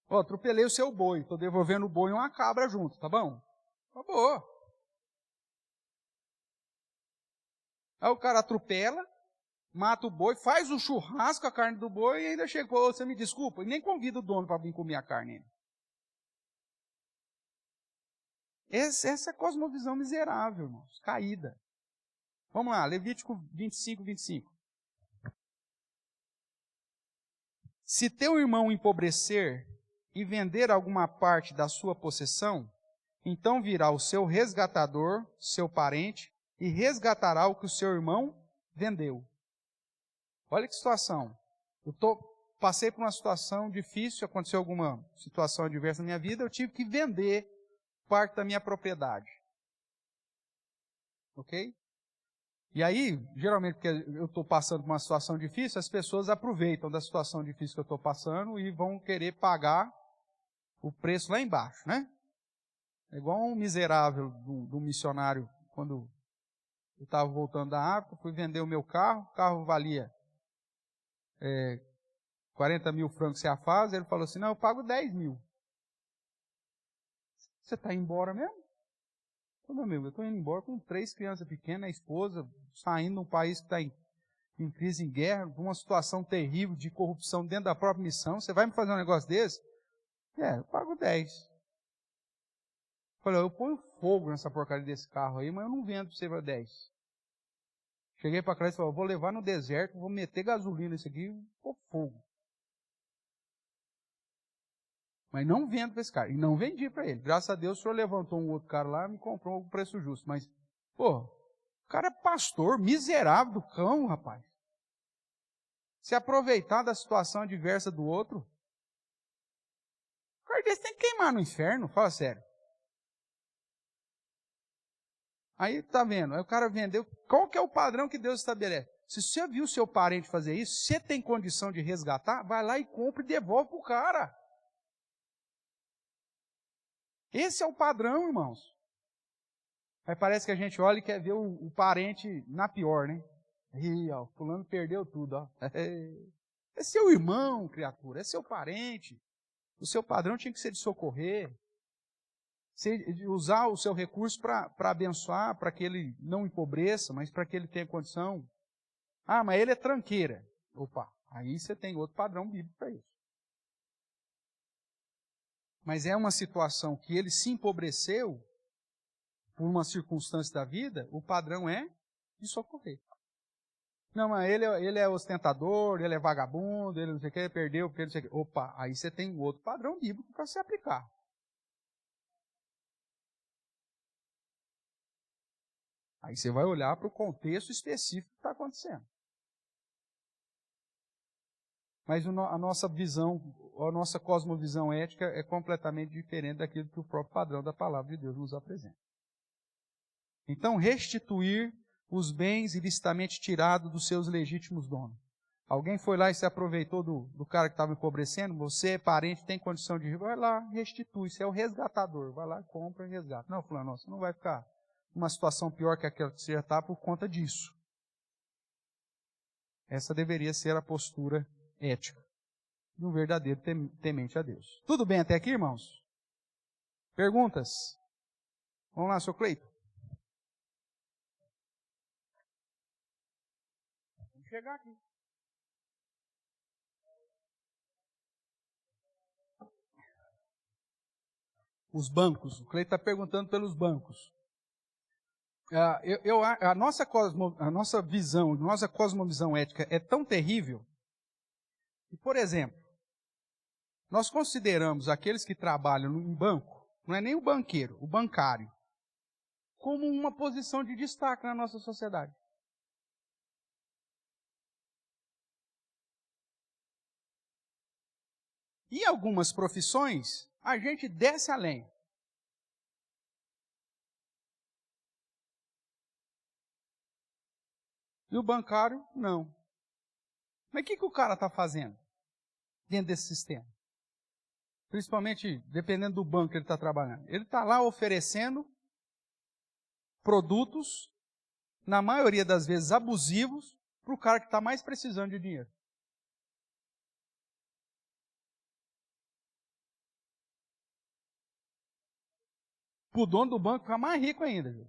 Ó, atropelei o seu boi, estou devolvendo o boi e uma cabra junto, tá bom? Acabou. Aí o cara atropela, mata o boi, faz um churrasco a carne do boi e ainda chegou, você me desculpa, e nem convida o dono para vir comer a carne. Essa é a cosmovisão miserável, irmãos, caída. Vamos lá, Levítico 25, 25. Se teu irmão empobrecer e vender alguma parte da sua possessão, então virá o seu resgatador, seu parente, e resgatará o que o seu irmão vendeu. Olha que situação. Passei por uma situação difícil, aconteceu alguma situação adversa na minha vida, eu tive que vender parte da minha propriedade. Ok? E aí, geralmente, porque eu estou passando por uma situação difícil, as pessoas aproveitam da situação difícil que eu estou passando e vão querer pagar o preço lá embaixo, né? É igual um miserável do missionário, quando eu estava voltando da África, fui vender o meu carro, o carro valia 40 mil francos CFAs, ele falou assim, não, eu pago 10 mil. Você está indo embora mesmo? Meu amigo, eu estou indo embora com 3 crianças pequenas, a esposa, saindo de um país que está em crise, em guerra, uma situação terrível de corrupção dentro da própria missão. Você vai me fazer um negócio desse? Eu pago 10. Falei, eu ponho fogo nessa porcaria desse carro aí, mas eu não vendo para você para 10. Cheguei para casa e falei, vou levar no deserto, vou meter gasolina nesse aqui e pôr fogo. Mas não vendo para esse cara. E não vendi para ele. Graças a Deus o senhor levantou um outro cara lá e me comprou um preço justo. Mas, o cara é pastor, miserável do cão, rapaz. Se aproveitar da situação adversa do outro. O cara desse tem que queimar no inferno, fala sério. Aí, tá vendo? Aí o cara vendeu. Qual que é o padrão que Deus estabelece? Se você viu o seu parente fazer isso, se você tem condição de resgatar, vai lá e compra e devolve pro cara. Esse é o padrão, irmãos. Aí parece que a gente olha e quer ver o parente na pior, né? Ih, ó, fulano perdeu tudo, ó. É seu irmão, criatura, é seu parente. O seu padrão tinha que ser de socorrer. Usar o seu recurso para abençoar, para que ele não empobreça, mas para que ele tenha condição. Ah, mas ele é tranqueira. Opa, aí você tem outro padrão bíblico para isso. Mas é uma situação que ele se empobreceu por uma circunstância da vida, o padrão é de socorrer. Não, mas ele é ostentador, ele é vagabundo, ele não sei o que, perdeu, porque ele não sei o que. Opa, aí você tem outro padrão bíblico para se aplicar. Aí você vai olhar para o contexto específico que está acontecendo. Mas a nossa visão, a nossa cosmovisão ética é completamente diferente daquilo que o próprio padrão da palavra de Deus nos apresenta. Então, restituir os bens ilicitamente tirados dos seus legítimos donos. Alguém foi lá e se aproveitou do cara que estava empobrecendo, você é parente, tem condição de ir, vai lá, restitui, você é o resgatador, vai lá, compra e resgata. Não, fulano, você não vai ficar numa situação pior que aquela que você já está por conta disso. Essa deveria ser a postura ética de um verdadeiro temente a Deus. Tudo bem até aqui, irmãos? Perguntas? Vamos lá, seu Cleito. Vamos chegar aqui. Os bancos. O Cleito está perguntando pelos bancos. A nossa visão, nossa cosmovisão ética é tão terrível que, por exemplo, nós consideramos aqueles que trabalham em banco, não é nem o banqueiro, o bancário, como uma posição de destaque na nossa sociedade. E algumas profissões, a gente desce além. E o bancário, não. Mas o que o cara está fazendo dentro desse sistema? Principalmente dependendo do banco que ele está trabalhando. Ele está lá oferecendo produtos, na maioria das vezes abusivos, para o cara que está mais precisando de dinheiro. Para o dono do banco ficar mais rico ainda. Viu?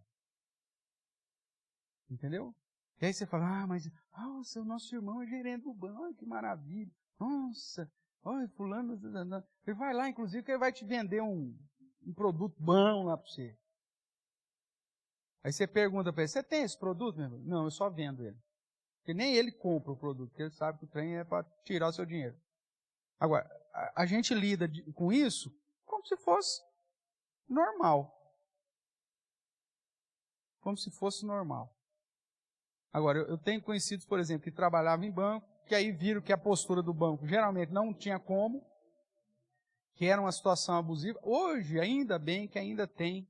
Entendeu? E aí você fala, mas nossa, o nosso irmão é gerente do banco, olha que maravilha. Nossa, olha, fulano, ele vai lá, inclusive, que ele vai te vender um produto bom lá para você. Aí você pergunta para ele, você tem esse produto, meu irmão? Não, eu só vendo ele. Porque nem ele compra o produto, porque ele sabe que o trem é para tirar o seu dinheiro. Agora, a gente lida com isso como se fosse normal. Como se fosse normal. Agora, eu tenho conhecidos, por exemplo, que trabalhavam em banco, que aí viram que a postura do banco geralmente não tinha como, que era uma situação abusiva. Hoje, ainda bem que ainda tem,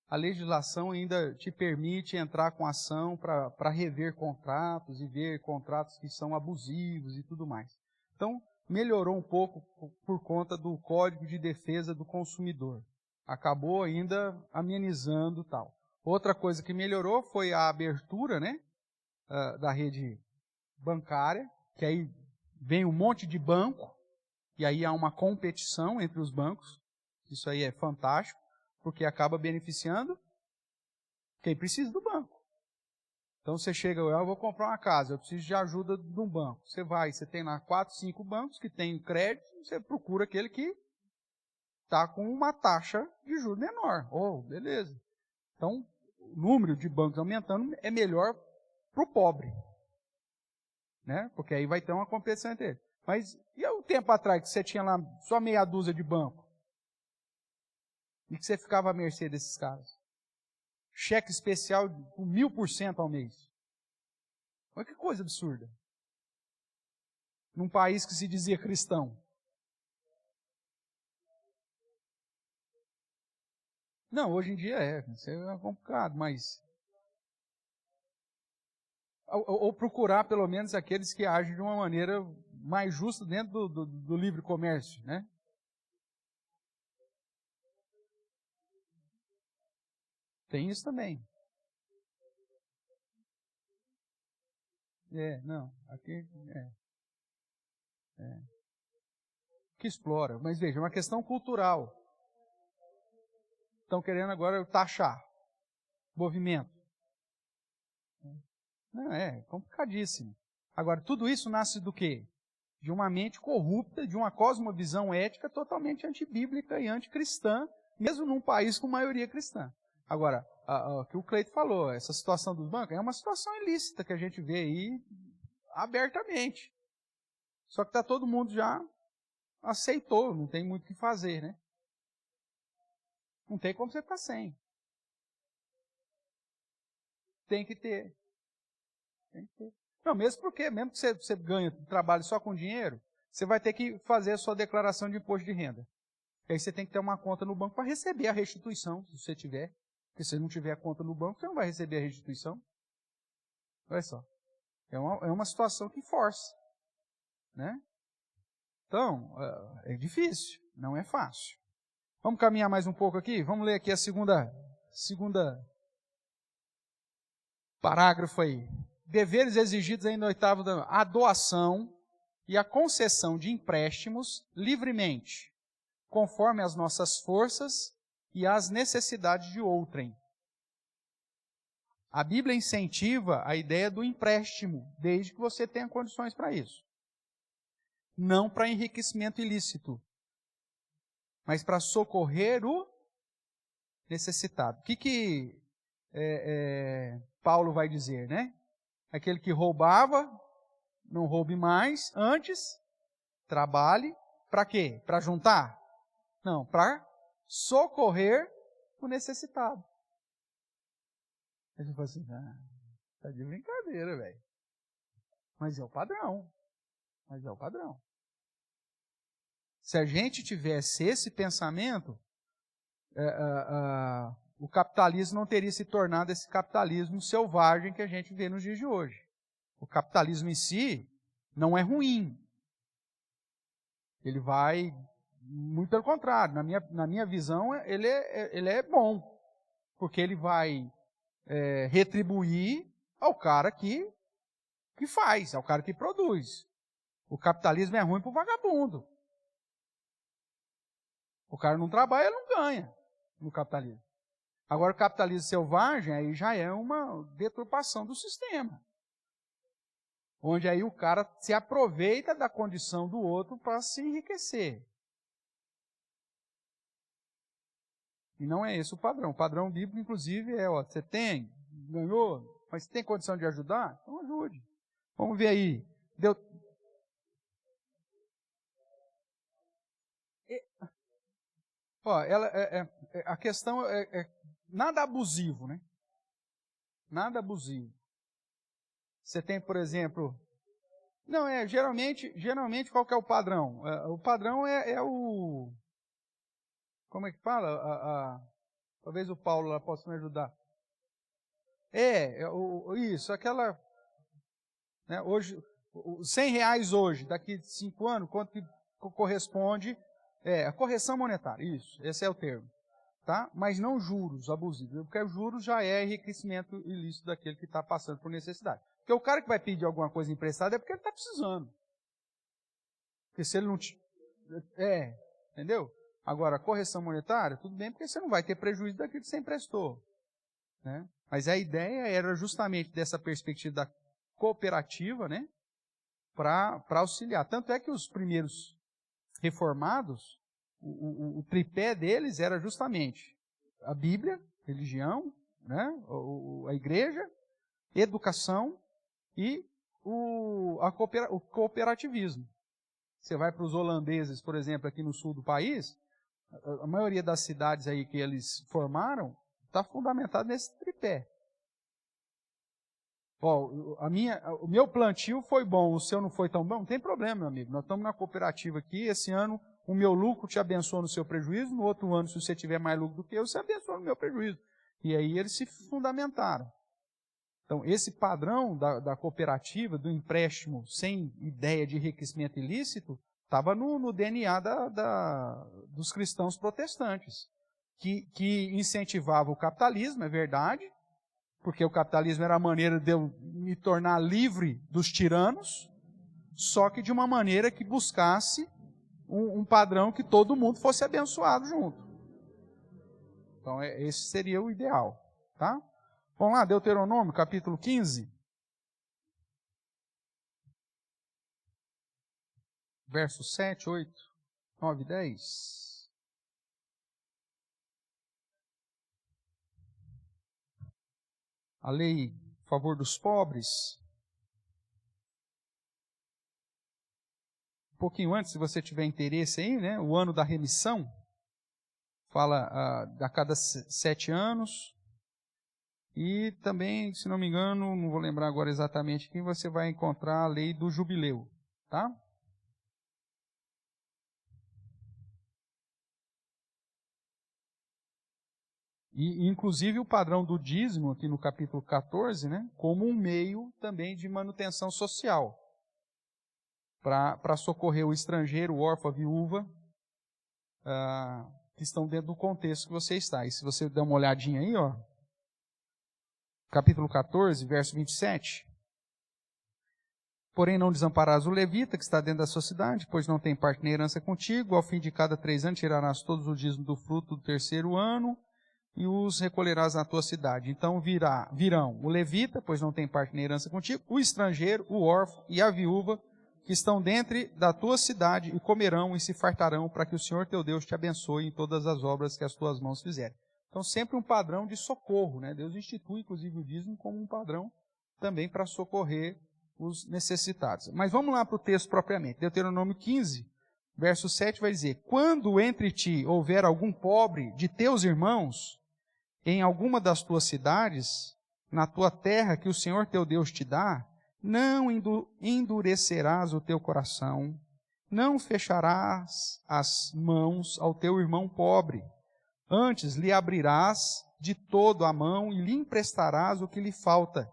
a legislação ainda te permite entrar com ação para rever contratos e ver contratos que são abusivos e tudo mais. Então, melhorou um pouco por conta do Código de Defesa do Consumidor. Acabou ainda amenizando tal. Outra coisa que melhorou foi a abertura, né, da rede bancária, que aí vem um monte de banco, e aí há uma competição entre os bancos. Isso aí é fantástico, porque acaba beneficiando quem precisa do banco. Então você chega, eu vou comprar uma casa, eu preciso de ajuda de um banco. Você vai, você tem lá 4, 5 bancos que têm crédito, você procura aquele que está com uma taxa de juros menor. Oh, beleza. Então, o número de bancos aumentando é melhor para o pobre. Né? Porque aí vai ter uma competição entre eles. Mas e o tempo atrás que você tinha lá só meia dúzia de banco? E que você ficava à mercê desses caras? Cheque especial com 1000% ao mês. Olha que coisa absurda. Num país que se dizia cristão. Não, hoje em dia isso é complicado, mas... Ou procurar, pelo menos, aqueles que agem de uma maneira mais justa dentro do livre comércio, né? Tem isso também. Não, aqui que explora. Mas veja, é uma questão cultural. Estão querendo agora taxar movimento. Não, é complicadíssimo. Agora, tudo isso nasce do quê? De uma mente corrupta, de uma cosmovisão ética totalmente antibíblica e anticristã, mesmo num país com maioria cristã. Agora, o que o Cleito falou, essa situação dos bancos, é uma situação ilícita que a gente vê aí abertamente. Só que todo mundo já aceitou, não tem muito o que fazer, né? Não tem como você ficar sem. Tem que ter. Tem que ter. Não, mesmo porque, mesmo que você ganhe, trabalhe só com dinheiro, você vai ter que fazer a sua declaração de imposto de renda. E aí você tem que ter uma conta no banco para receber a restituição, se você tiver. Porque se você não tiver conta no banco, você não vai receber a restituição. Olha só. É uma situação que força. Né? Então, é difícil, não é fácil. Vamos caminhar mais um pouco aqui? Vamos ler aqui a segunda parágrafo aí. Deveres exigidos aí no 8º da... A doação e a concessão de empréstimos livremente, conforme as nossas forças e as necessidades de outrem. A Bíblia incentiva a ideia do empréstimo, desde que você tenha condições para isso. Não para enriquecimento ilícito, mas para socorrer o necessitado. O que Paulo vai dizer, né? Aquele que roubava, não roube mais, antes, trabalhe, para quê? Para juntar? Não, para socorrer o necessitado. Aí você fala assim, tá de brincadeira, velho. Mas é o padrão. Se a gente tivesse esse pensamento, o capitalismo não teria se tornado esse capitalismo selvagem que a gente vê nos dias de hoje. O capitalismo em si não é ruim. Ele vai, muito pelo contrário, na minha visão, ele é bom. Porque ele vai retribuir ao cara que faz, ao cara que produz. O capitalismo é ruim para o vagabundo. O cara não trabalha, ele não ganha no capitalismo. Agora, o capitalismo selvagem aí já é uma deturpação do sistema. Onde aí o cara se aproveita da condição do outro para se enriquecer. E não é esse o padrão. O padrão bíblico, inclusive, você tem, ganhou, mas tem condição de ajudar? Então ajude. Vamos ver aí. A questão é nada abusivo, né? Nada abusivo. Você tem, por exemplo... Não, geralmente qual que é o padrão? O padrão é o... Como é que fala? Talvez o Paulo lá possa me ajudar. Isso, aquela... Né, hoje, R$100 hoje, daqui 5 anos, quanto que corresponde... a correção monetária, isso, esse é o termo. Tá? Mas não juros abusivos, porque juros já é enriquecimento ilícito daquele que está passando por necessidade. Porque o cara que vai pedir alguma coisa emprestada é porque ele está precisando. Porque se ele não... entendeu? Agora, a correção monetária, tudo bem, porque você não vai ter prejuízo daquilo que você emprestou. Né? Mas a ideia era justamente dessa perspectiva da cooperativa, né? Para auxiliar. Tanto é que os primeiros reformados, o tripé deles era justamente a Bíblia, religião, né? A igreja, educação e o cooperativismo. Você vai para os holandeses, por exemplo, aqui no sul do país, a maioria das cidades aí que eles formaram está fundamentada nesse tripé. O meu plantio foi bom, o seu não foi tão bom, não tem problema, meu amigo. Nós estamos na cooperativa aqui, esse ano o meu lucro te abençoa no seu prejuízo, no outro ano, se você tiver mais lucro do que eu, você abençoa no meu prejuízo. E aí eles se fundamentaram. Então, esse padrão da cooperativa, do empréstimo sem ideia de enriquecimento ilícito, estava no DNA dos cristãos protestantes, que incentivava o capitalismo, é verdade, porque o capitalismo era a maneira de eu me tornar livre dos tiranos, só que de uma maneira que buscasse um padrão que todo mundo fosse abençoado junto. Então, esse seria o ideal. Tá? Vamos lá, Deuteronômio, capítulo 15. Versos 7, 8, 9 e 10. A lei a favor dos pobres. Um pouquinho antes, se você tiver interesse aí, né, o ano da remissão, fala a cada 7 anos, E também, se não me engano, não vou lembrar agora exatamente quem, você vai encontrar a lei do jubileu, tá? E, inclusive, o padrão do dízimo, aqui no capítulo 14, né, como um meio também de manutenção social, para socorrer o estrangeiro, o órfão, a viúva, que estão dentro do contexto que você está. E se você der uma olhadinha aí, ó, capítulo 14, verso 27. Porém, não desampararás o levita que está dentro da sua cidade, pois não tem parte nem herança contigo. Ao fim de cada 3 anos tirarás todos os dízimos do fruto do 3º ano e os recolherás na tua cidade. Então virão o levita, pois não tem parte nem herança contigo, o estrangeiro, o órfão e a viúva que estão dentro da tua cidade e comerão e se fartarão para que o Senhor teu Deus te abençoe em todas as obras que as tuas mãos fizerem. Então, sempre um padrão de socorro, né? Deus institui, inclusive, o dízimo como um padrão também para socorrer os necessitados. Mas vamos lá para o texto propriamente. Deuteronômio 15, verso 7 vai dizer: quando entre ti houver algum pobre de teus irmãos, em alguma das tuas cidades, na tua terra que o Senhor teu Deus te dá, não endurecerás o teu coração, não fecharás as mãos ao teu irmão pobre. Antes lhe abrirás de todo a mão e lhe emprestarás o que lhe falta,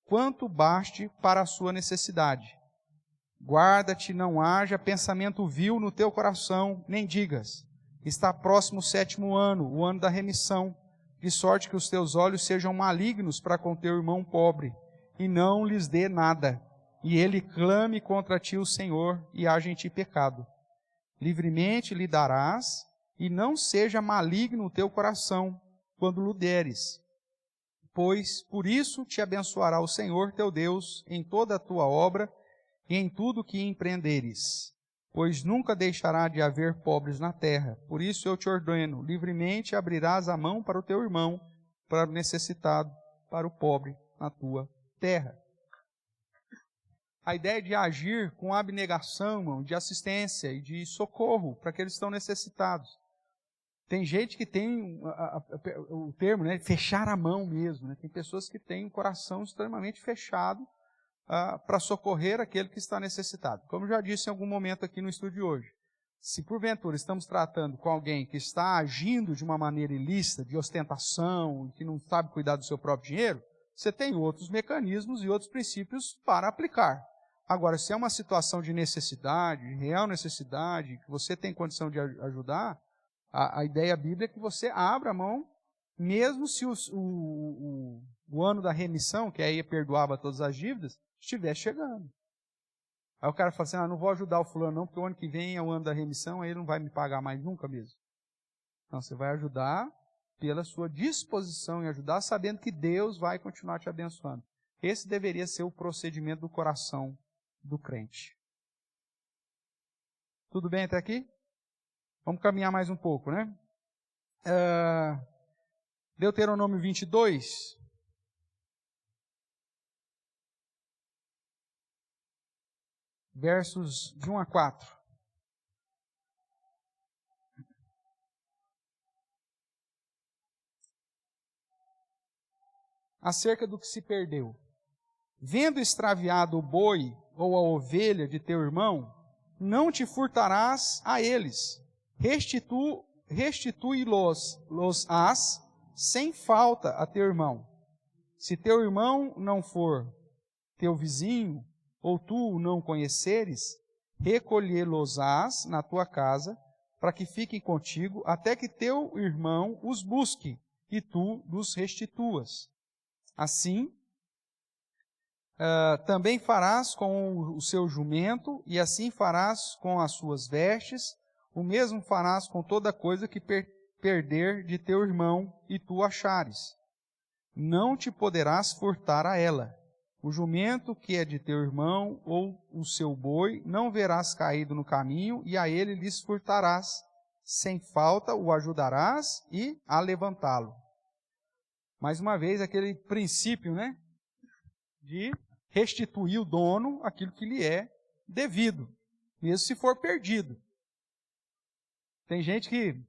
quanto baste para a sua necessidade. Guarda-te, não haja pensamento vil no teu coração, nem digas: está próximo o 7º ano, o ano da remissão, de sorte que os teus olhos sejam malignos para com teu irmão pobre, e não lhes dê nada, e ele clame contra ti o Senhor, e haja em ti pecado. Livremente lhe darás, e não seja maligno o teu coração, quando lhe deres. Pois por isso te abençoará o Senhor teu Deus em toda a tua obra e em tudo que empreenderes. Pois nunca deixará de haver pobres na terra. Por isso eu te ordeno, livremente abrirás a mão para o teu irmão, para o necessitado, para o pobre na tua terra. A ideia de agir com abnegação, de assistência e de socorro para aqueles que estão necessitados. Tem gente que tem o termo, né, fechar a mão mesmo. Né? Tem pessoas que têm um coração extremamente fechado para socorrer aquele que está necessitado. Como já disse em algum momento aqui no estudo de hoje, se porventura estamos tratando com alguém que está agindo de uma maneira ilícita, de ostentação, que não sabe cuidar do seu próprio dinheiro, você tem outros mecanismos e outros princípios para aplicar. Agora, se é uma situação de necessidade, de real necessidade, que você tem condição de ajudar, a ideia bíblica é que você abra a mão, mesmo se o ano da remissão, que aí perdoava todas as dívidas, estiver chegando. Aí o cara fala assim, não vou ajudar o fulano não, porque o ano que vem é o ano da remissão, aí ele não vai me pagar mais nunca mesmo. Não, você vai ajudar pela sua disposição em ajudar, sabendo que Deus vai continuar te abençoando. Esse deveria ser o procedimento do coração do crente. Tudo bem até aqui? Vamos caminhar mais um pouco, né? Deuteronômio 22. Versos de 1 a 4. Acerca do que se perdeu. Vendo extraviado o boi ou a ovelha de teu irmão, não te furtarás a eles. Restituí-los-ás sem falta a teu irmão. Se teu irmão não for teu vizinho, ou tu o não conheceres, recolhê-los-ás na tua casa, para que fiquem contigo, até que teu irmão os busque, e tu os restituas. Assim, também farás com o seu jumento, e assim farás com as suas vestes, o mesmo farás com toda coisa que perder de teu irmão, e tu achares. Não te poderás furtar a ela. O jumento que é de teu irmão, ou o seu boi, não verás caído no caminho, e a ele lhes furtarás. Sem falta o ajudarás e a levantá-lo. Mais uma vez, aquele princípio, né, de restituir o dono aquilo que lhe é devido, mesmo se for perdido. Tem gente que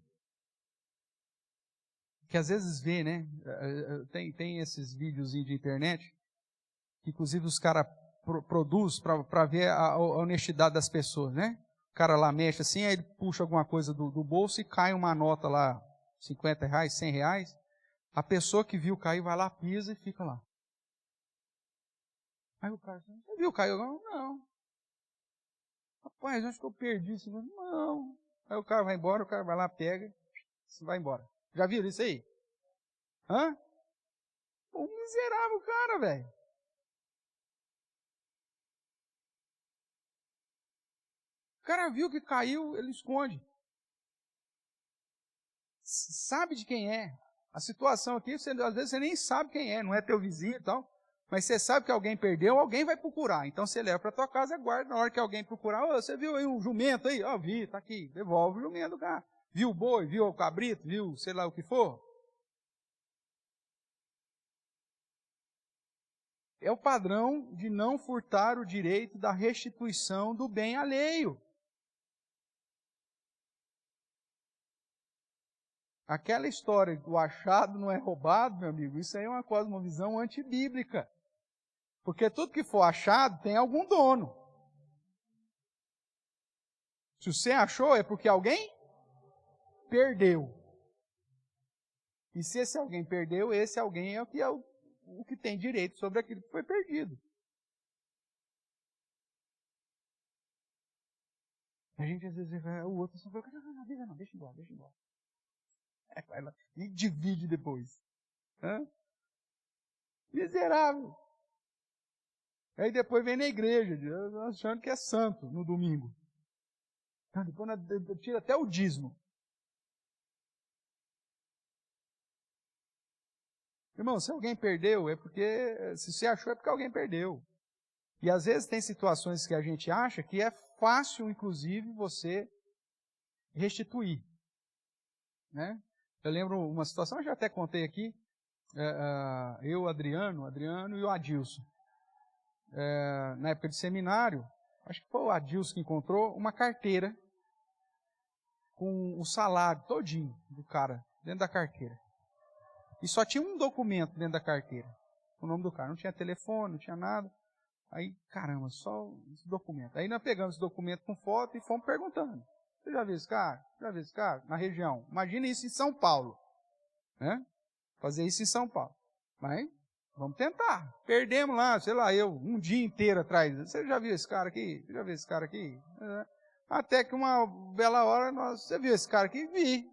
que às vezes vê, né? Tem esses videozinhos de internet, que inclusive os caras produzem para ver a honestidade das pessoas, né? O cara lá mexe assim, aí ele puxa alguma coisa do bolso e cai uma nota lá, R$50, R$100. A pessoa que viu cair vai lá, pisa e fica lá. Aí o cara, você viu caiu? Não. Rapaz, acho que eu perdi isso. Não. Aí o cara vai embora, o cara vai lá, pega e vai embora. Já viram isso aí? Hã? O miserável cara, velho. O cara viu que caiu, ele esconde. Sabe de quem é. A situação aqui, às vezes você nem sabe quem é, não é teu vizinho e tal. Mas você sabe que alguém perdeu, alguém vai procurar. Então você leva para tua casa e guarda. Na hora que alguém procurar, você viu aí um jumento aí? Vi, tá aqui. Devolve o jumento do cara. Viu o boi, viu o cabrito, viu sei lá o que for. É o padrão de não furtar o direito da restituição do bem alheio. Aquela história do achado não é roubado, meu amigo, isso aí é uma cosmovisão antibíblica. Porque tudo que for achado tem algum dono. Se você achou, é porque alguém perdeu. E se esse alguém perdeu, esse alguém é o que tem direito sobre aquilo que foi perdido. A gente às vezes vai, o outro só fala, não, deixa embora. Vai lá e divide depois. Hã? Miserável. Aí depois vem na igreja, achando que é santo no domingo. Depois tira até o dízimo. Irmão, se alguém perdeu, é porque, se você achou, é porque alguém perdeu. E às vezes tem situações que a gente acha que é fácil, inclusive, você restituir. Né? Eu lembro uma situação, eu já até contei aqui, eu, Adriano e o Adilson. Na época de seminário, acho que foi o Adilson que encontrou uma carteira com o salário todinho do cara dentro da carteira. E só tinha um documento dentro da carteira, o nome do cara. Não tinha telefone, não tinha nada. Aí, caramba, só esse documento. Aí nós pegamos esse documento com foto e fomos perguntando. Você já viu esse cara? Já viu esse cara? Na região. Imagina isso em São Paulo. Né? Fazer isso em São Paulo. Mas, vamos tentar. Perdemos lá, sei lá, um dia inteiro atrás. Você já viu esse cara aqui? Você já viu esse cara aqui? Até que uma bela hora, você viu esse cara aqui? Vi.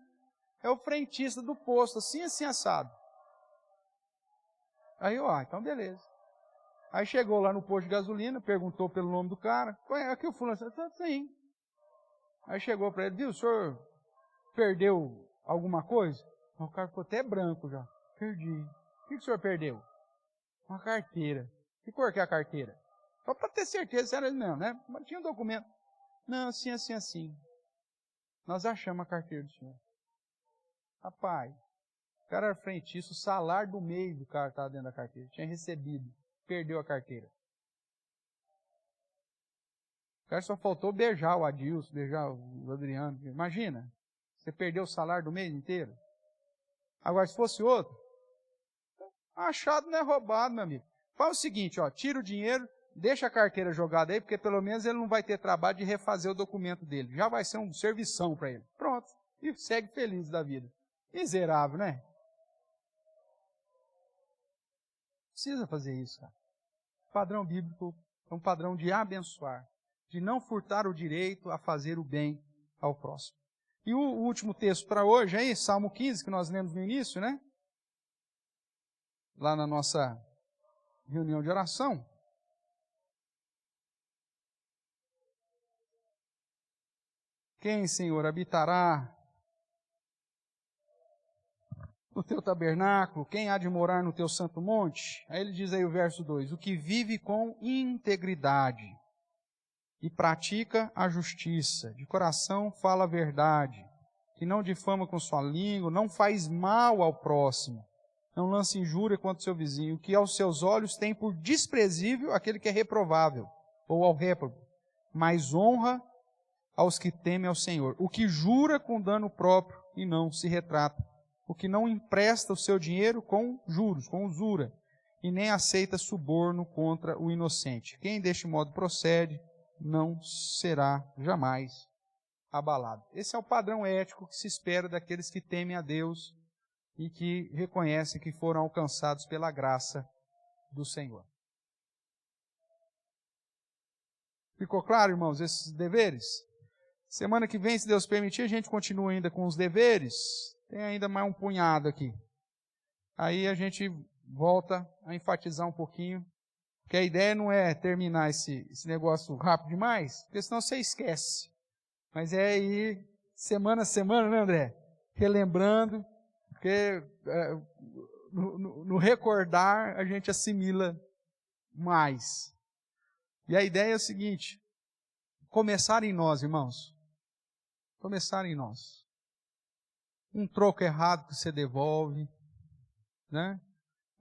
É o frentista do posto, assim assado. Aí, então beleza. Aí chegou lá no posto de gasolina, perguntou pelo nome do cara. Aqui o fulano, sim. Aí chegou para ele, viu, o senhor perdeu alguma coisa? O cara ficou até branco já. Perdi. O que o senhor perdeu? Uma carteira. Que cor que é a carteira? Só para ter certeza se era ele mesmo, né? Mas tinha um documento. Não, assim. Nós achamos a carteira do senhor. Rapaz, o cara era frentista, o salário do mês do cara estava dentro da carteira. Tinha recebido. Perdeu a carteira. O cara só faltou beijar o Adilson, beijar o Adriano. Imagina, você perdeu o salário do mês inteiro. Agora, se fosse outro, achado não é roubado, meu amigo. Faz o seguinte, tira o dinheiro, deixa a carteira jogada aí, porque pelo menos ele não vai ter trabalho de refazer o documento dele. Já vai ser um servição para ele. Pronto. E segue feliz da vida. Miserável, né? Precisa fazer isso, cara. O padrão bíblico é um padrão de abençoar, de não furtar o direito a fazer o bem ao próximo. E o último texto para hoje aí, Salmo 15, que nós lemos no início, né? Lá na nossa reunião de oração. Quem, Senhor, habitará no teu tabernáculo? Quem há de morar no teu santo monte? Aí ele diz aí o verso 2, o que vive com integridade e pratica a justiça, de coração fala a verdade, que não difama com sua língua, não faz mal ao próximo, não lança injúria contra o seu vizinho, que aos seus olhos tem por desprezível aquele que é reprovável, ou ao réprobo, mas honra aos que temem ao Senhor. O que jura com dano próprio e não se retrata, o que não empresta o seu dinheiro com juros, com usura, e nem aceita suborno contra o inocente. Quem deste modo procede, não será jamais abalado. Esse é o padrão ético que se espera daqueles que temem a Deus e que reconhecem que foram alcançados pela graça do Senhor. Ficou claro, irmãos, esses deveres? Semana que vem, se Deus permitir, a gente continua ainda com os deveres. Tem ainda mais um punhado aqui. Aí a gente volta a enfatizar um pouquinho, porque a ideia não é terminar esse negócio rápido demais, porque senão você esquece. Mas é ir semana a semana, né, André? Relembrando, porque no recordar a gente assimila mais. E a ideia é o seguinte: começar em nós, irmãos. Começar em nós. Um troco errado que você devolve, né?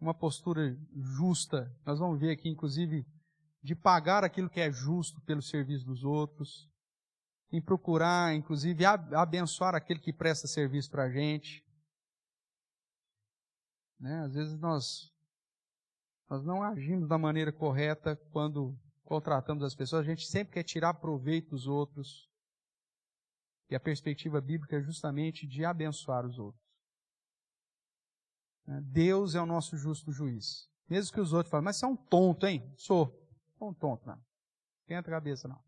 Uma postura justa. Nós vamos ver aqui, inclusive, de pagar aquilo que é justo pelo serviço dos outros. Em procurar, inclusive, abençoar aquele que presta serviço para a gente. Né? Às vezes nós não agimos da maneira correta quando contratamos as pessoas. A gente sempre quer tirar proveito dos outros. E a perspectiva bíblica é justamente de abençoar os outros. Deus é o nosso justo juiz. Mesmo que os outros falem, mas você é um tonto, hein? Sou um tonto, não. Esquenta a cabeça, não.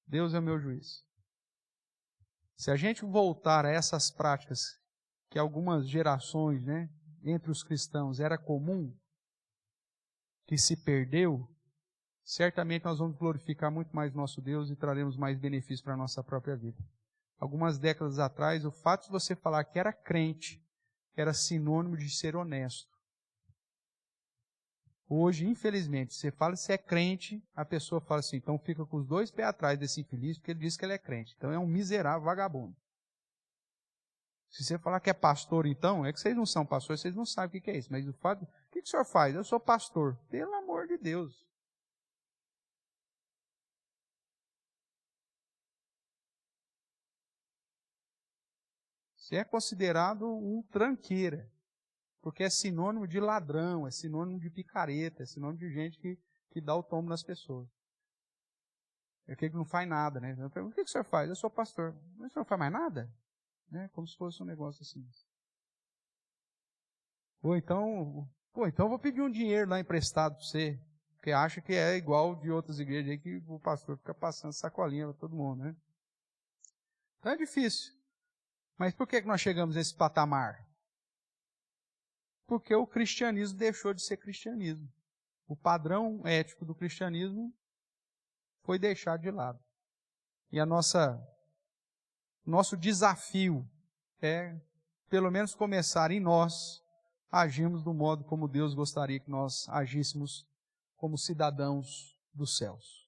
Deus é o meu juiz. Se a gente voltar a essas práticas que algumas gerações, né, entre os cristãos era comum, que se perdeu, certamente nós vamos glorificar muito mais nosso Deus e traremos mais benefícios para a nossa própria vida. Algumas décadas atrás, o fato de você falar que era crente era sinônimo de ser honesto. Hoje, infelizmente, você fala que você é crente, a pessoa fala assim, então fica com os dois pés atrás desse infeliz, porque ele diz que ele é crente. Então é um miserável vagabundo. Se você falar que é pastor, então, é que vocês não são pastores, vocês não sabem o que é isso. Mas o fato, o que o senhor faz? Eu sou pastor. Pelo amor de Deus. Você é considerado um tranqueira, porque é sinônimo de ladrão, é sinônimo de picareta, é sinônimo de gente que dá o tombo nas pessoas. É aquele que não faz nada, né? Eu pergunto, o que o senhor faz? Eu sou pastor. Mas o senhor não faz mais nada? Né? Como se fosse um negócio assim. Ou então eu vou pedir um dinheiro lá emprestado para você, porque acha que é igual de outras igrejas aí que o pastor fica passando sacolinha para todo mundo, né? Então é difícil. Mas por que nós chegamos a esse patamar? Porque o cristianismo deixou de ser cristianismo. O padrão ético do cristianismo foi deixado de lado. E nosso desafio é, pelo menos, começar em nós, agirmos do modo como Deus gostaria que nós agíssemos como cidadãos dos céus.